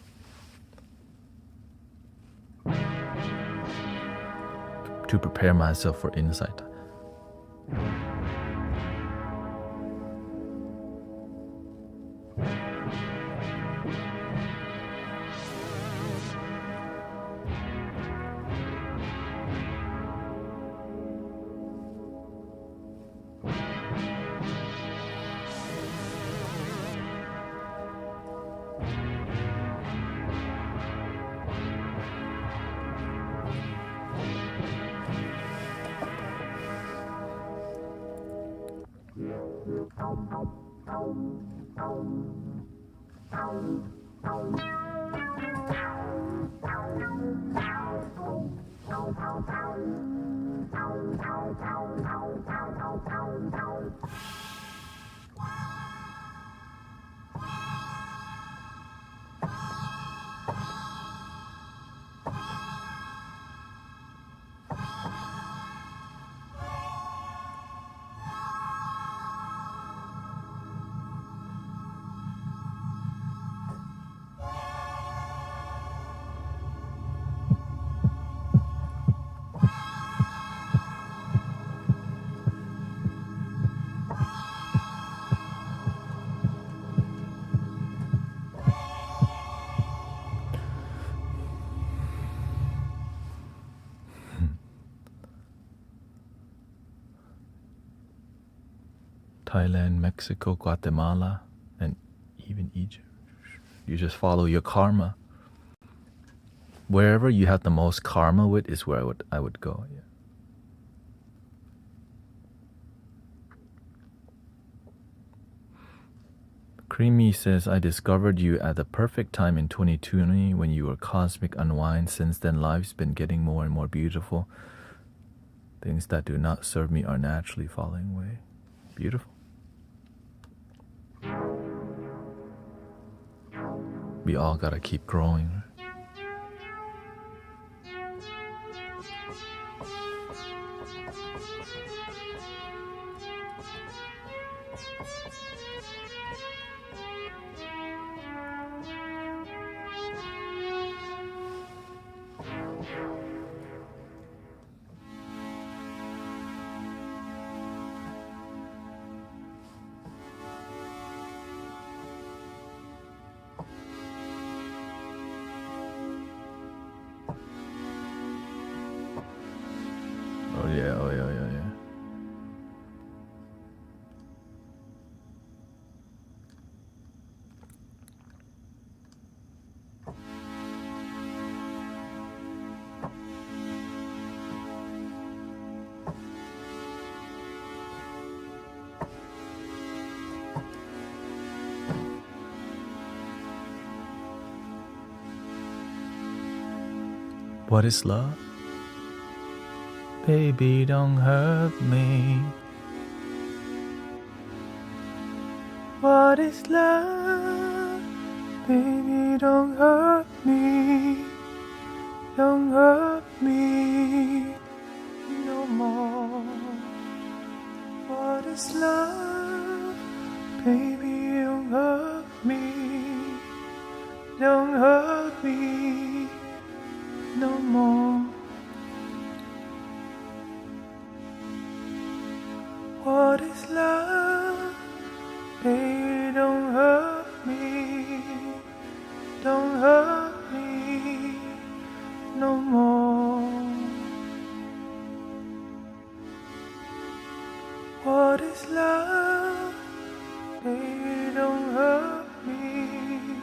To prepare myself for Insight Timer. Thailand, Mexico, Guatemala, and even Egypt. You just follow your karma. Wherever you have the most karma with is where I would go. Yeah. Creamy says, I discovered you at the perfect time in 2020 when you were cosmic unwind. Since then, life's been getting more and more beautiful. Things that do not serve me are naturally falling away. Beautiful. We all gotta keep growing. Oh yeah, oh yeah, yeah, yeah. What is love? Baby, don't hurt me. What is love? Baby, don't hurt me. Don't hurt me no more. What is love? Baby, don't hurt me. Don't hurt me no more. What is love? Baby, don't hurt me. Don't hurt me no more. What is love? Baby, don't hurt me.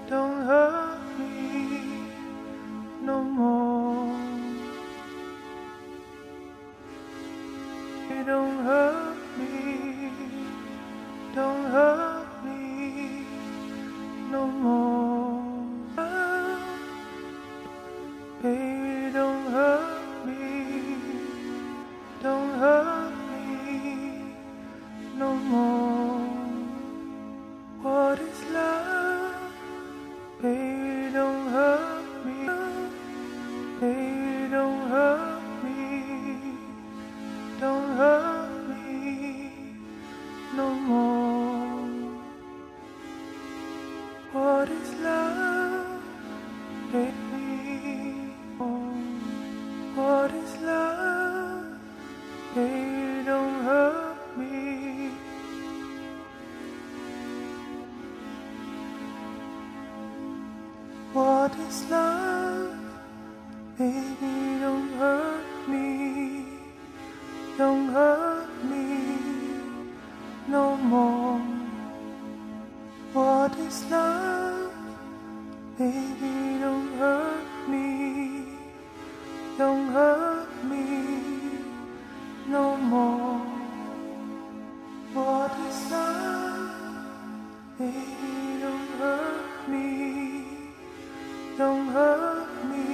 Don't hurt me no more. Don't hurt me. Don't hurt me no more. Baby, don't hurt me. Don't hurt me no more. What is love? Baby, don't hurt me. Baby, don't hurt me. Don't hurt me no more. What is love, baby? Oh, what is love, baby? Don't hurt me. What is love, baby? Don't hurt me. Don't hurt me no more. What is love? Baby, don't hurt me. Don't hurt me no more. What is love? Baby, don't hurt me. Don't hurt me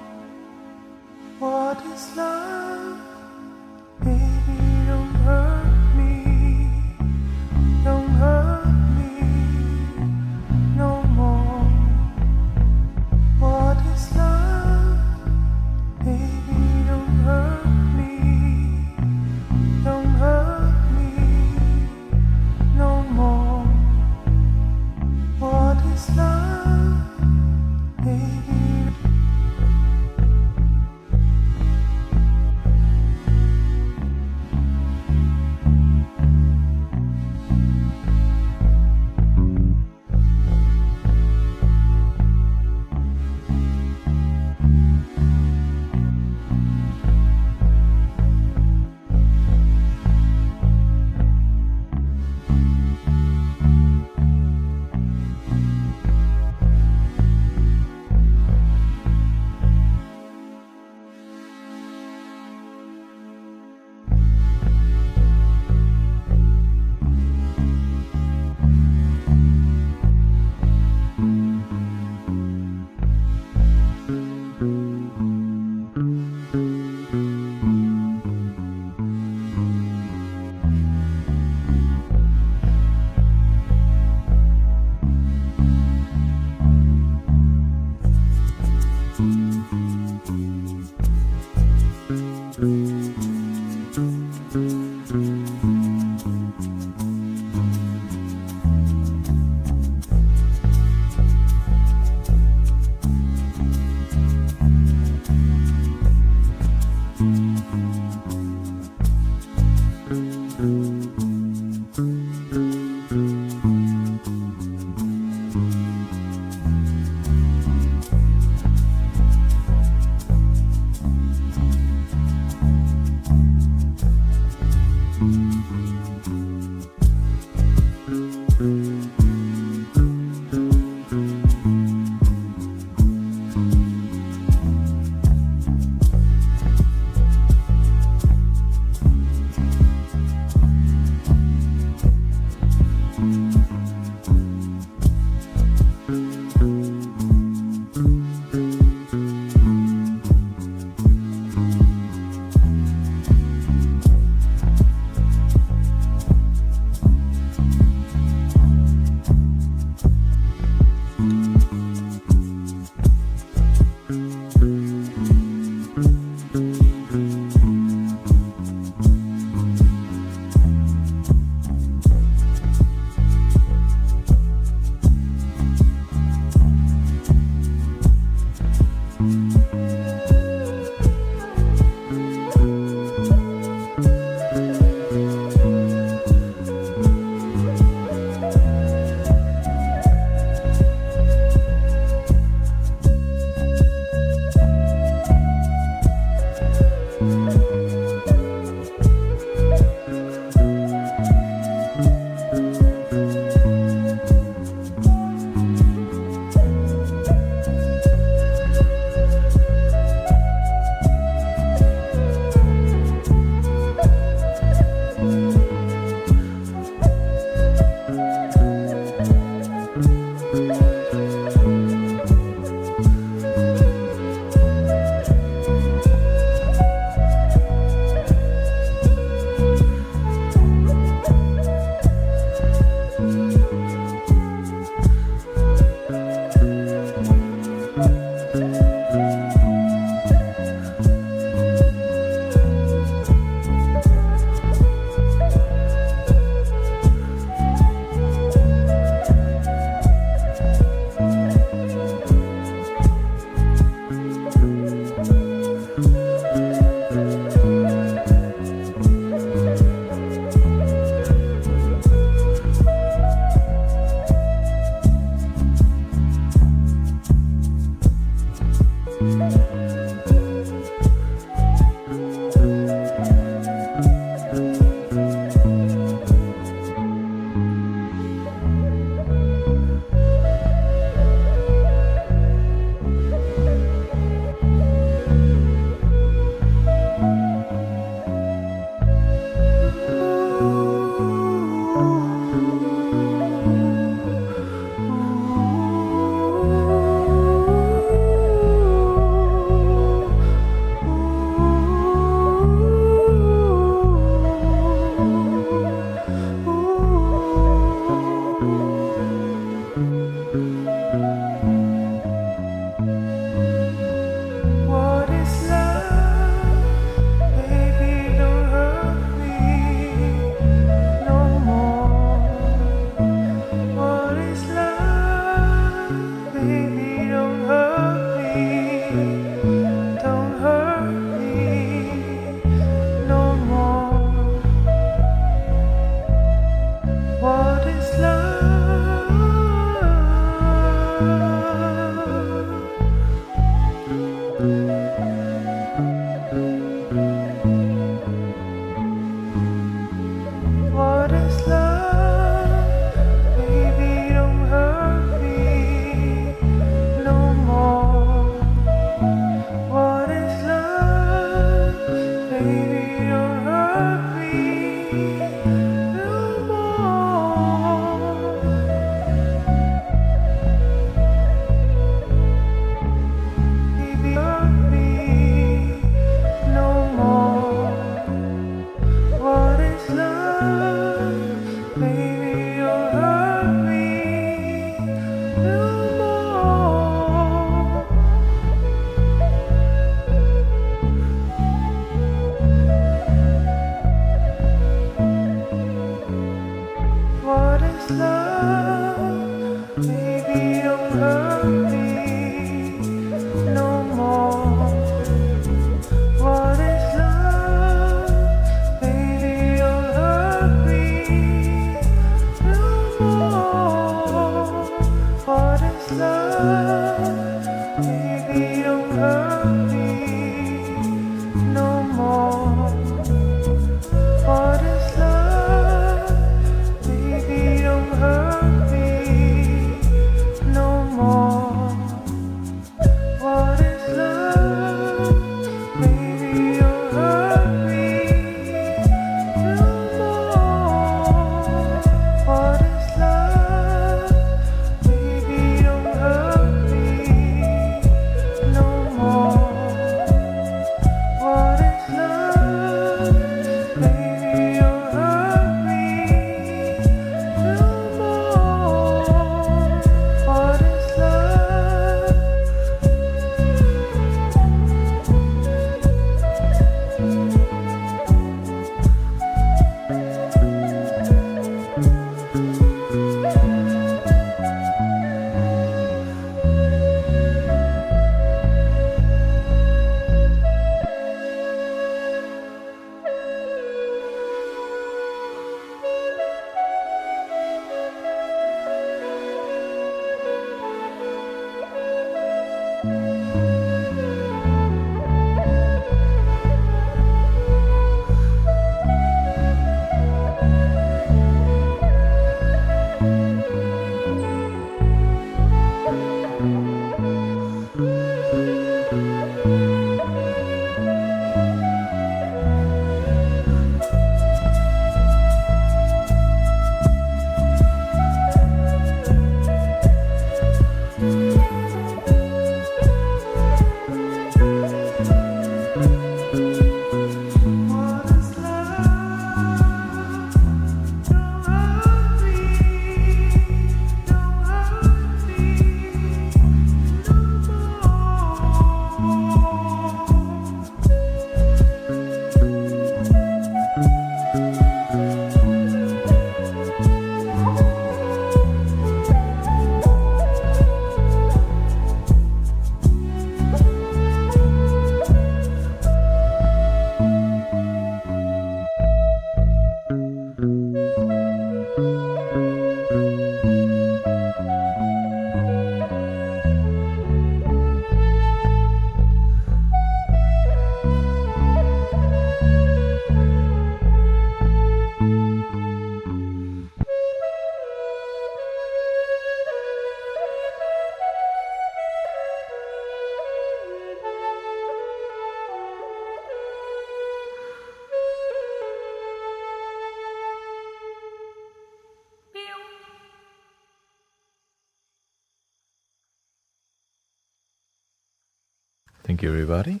Thank you, everybody.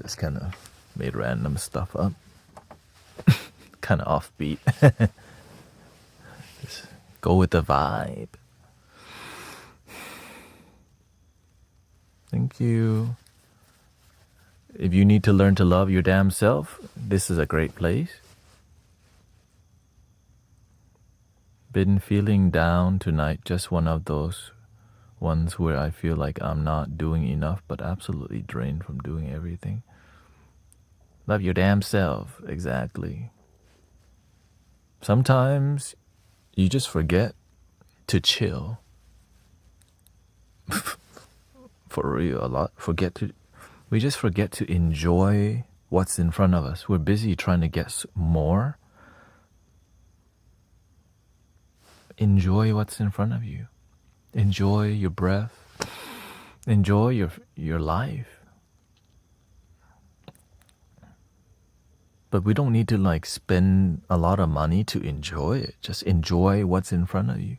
Just kind of made random stuff up. Kind of offbeat. Just go with the vibe. Thank you. If you need to learn to love your damn self, this is a great place. Been feeling down tonight, just one of those ones where I feel like I'm not doing enough, but absolutely drained from doing everything. Love your damn self, exactly. Sometimes you just forget to chill. For real, a lot. We just forget to enjoy what's in front of us. We're busy trying to get more. Enjoy what's in front of you. Enjoy your breath. Enjoy your life. But we don't need to like spend a lot of money to enjoy it. Just enjoy what's in front of you.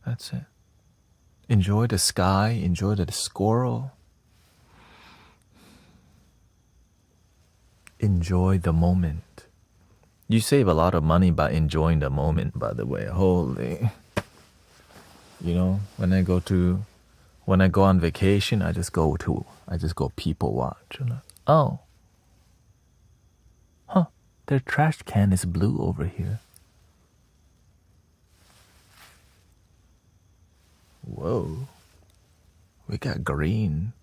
That's it. Enjoy the sky. Enjoy the squirrel. Enjoy the moment. You save a lot of money by enjoying the moment, by the way. Holy. You know, when I go on vacation, I just go people watch. You know? Oh. Huh. Their trash can is blue over here. Whoa. We got green.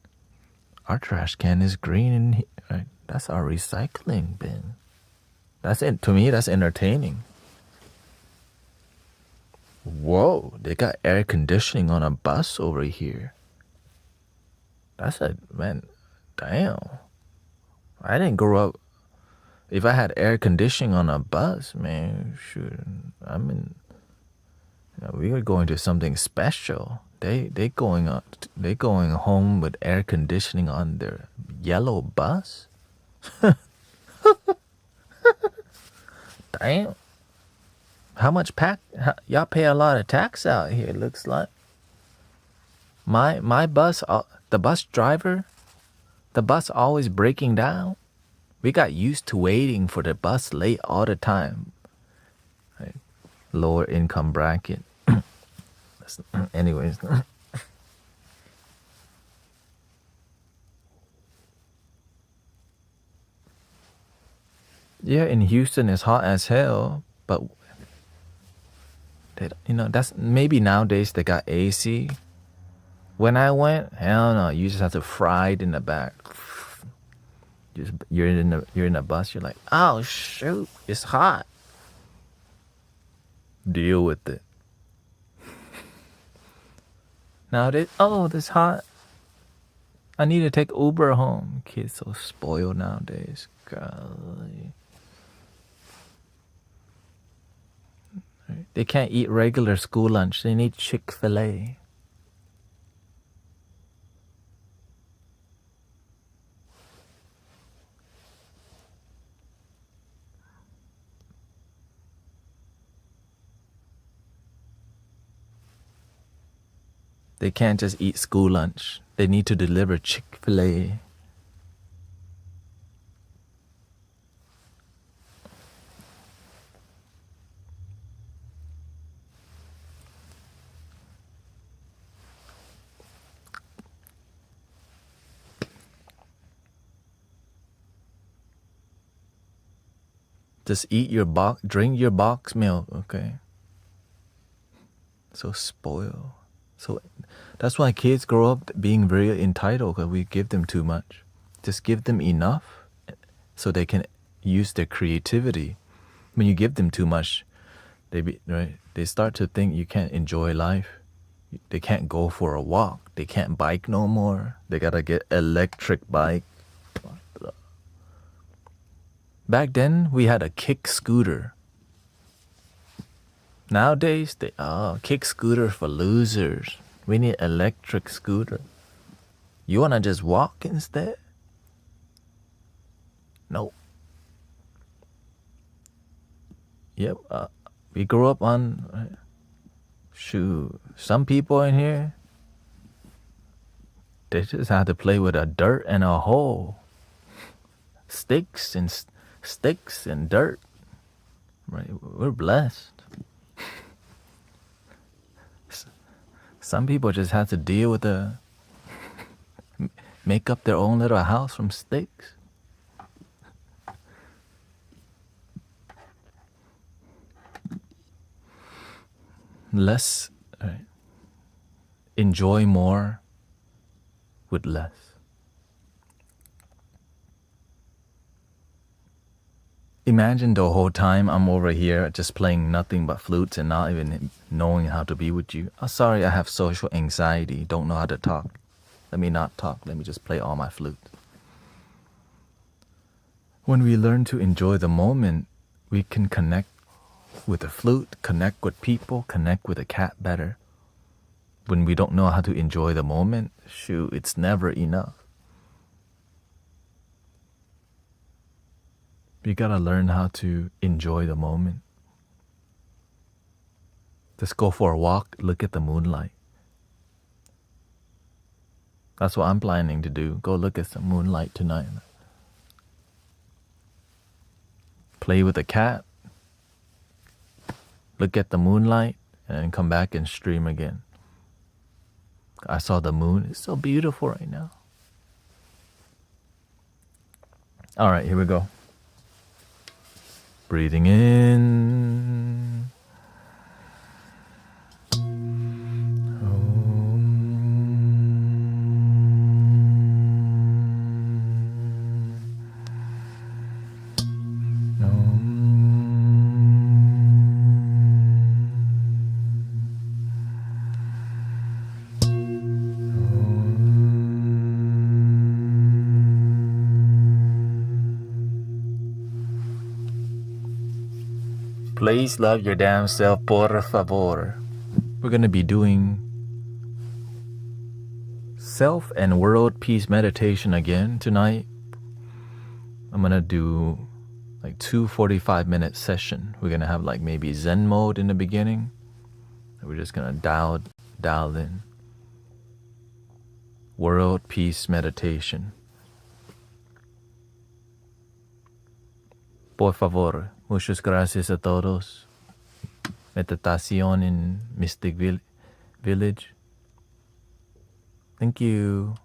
Our trash can is green in here. Right? That's our recycling bin. That's it. To me, that's entertaining. Whoa, they got air conditioning on a bus over here. Man, damn. I didn't grow up. If I had air conditioning on a bus, man, shoot, we are going to something special. They going home with air conditioning on their yellow bus. Damn. How much y'all pay a lot of tax out here, it looks like. My bus, the bus driver, the bus always breaking down. We got used to waiting for the bus late all the time. Right? Lower income bracket. Anyways. Yeah, in Houston it's hot as hell, but that's maybe nowadays they got AC. When I went, hell no, you just have to fry it in the back. You're in a bus, you're like, oh shoot, it's hot. Deal with it. Nowadays, oh, this hot. I need to take Uber home. Kids so spoiled nowadays. Golly. They can't eat regular school lunch. They need Chick-fil-A. They can't just eat school lunch. They need to deliver Chick-fil-A. Just eat your box, drink your box milk, okay? So spoiled. So that's why kids grow up being very entitled, because we give them too much. Just give them enough so they can use their creativity. When you give them too much, they start to think you can't enjoy life. They can't go for a walk. They can't bike no more. They gotta get electric bike. Back then, we had a kick scooter. Nowadays, kick scooter for losers. We need electric scooter. You wanna just walk instead? Nope. Yep, we grew up on, shoot, some people in here, they just had to play with a dirt and a hole. Sticks and dirt. Right, we're blessed. Some people just have to deal with make up their own little house from sticks. Less, right? Enjoy more with less. Imagine the whole time I'm over here just playing nothing but flutes and not even knowing how to be with you. Oh, sorry, I have social anxiety. Don't know how to talk. Let me not talk. Let me just play all my flutes. When we learn to enjoy the moment, we can connect with the flute, connect with people, connect with a cat better. When we don't know how to enjoy the moment, shoot, it's never enough. You gotta learn how to enjoy the moment. Just go for a walk, look at the moonlight. That's what I'm planning to do. Go look at some moonlight tonight. Play with the cat. Look at the moonlight and then come back and stream again. I saw the moon. It's so beautiful right now. All right, here we go. Breathing in. Please love your damn self, por favor. We're going to be doing self and world peace meditation again tonight. I'm going to do like 2 45-minute session. We're going to have like maybe Zen mode in the beginning. We're just going to dial in. World peace meditation. Por favor. Muchas gracias a todos. Meditación in Mystic Village. Thank you.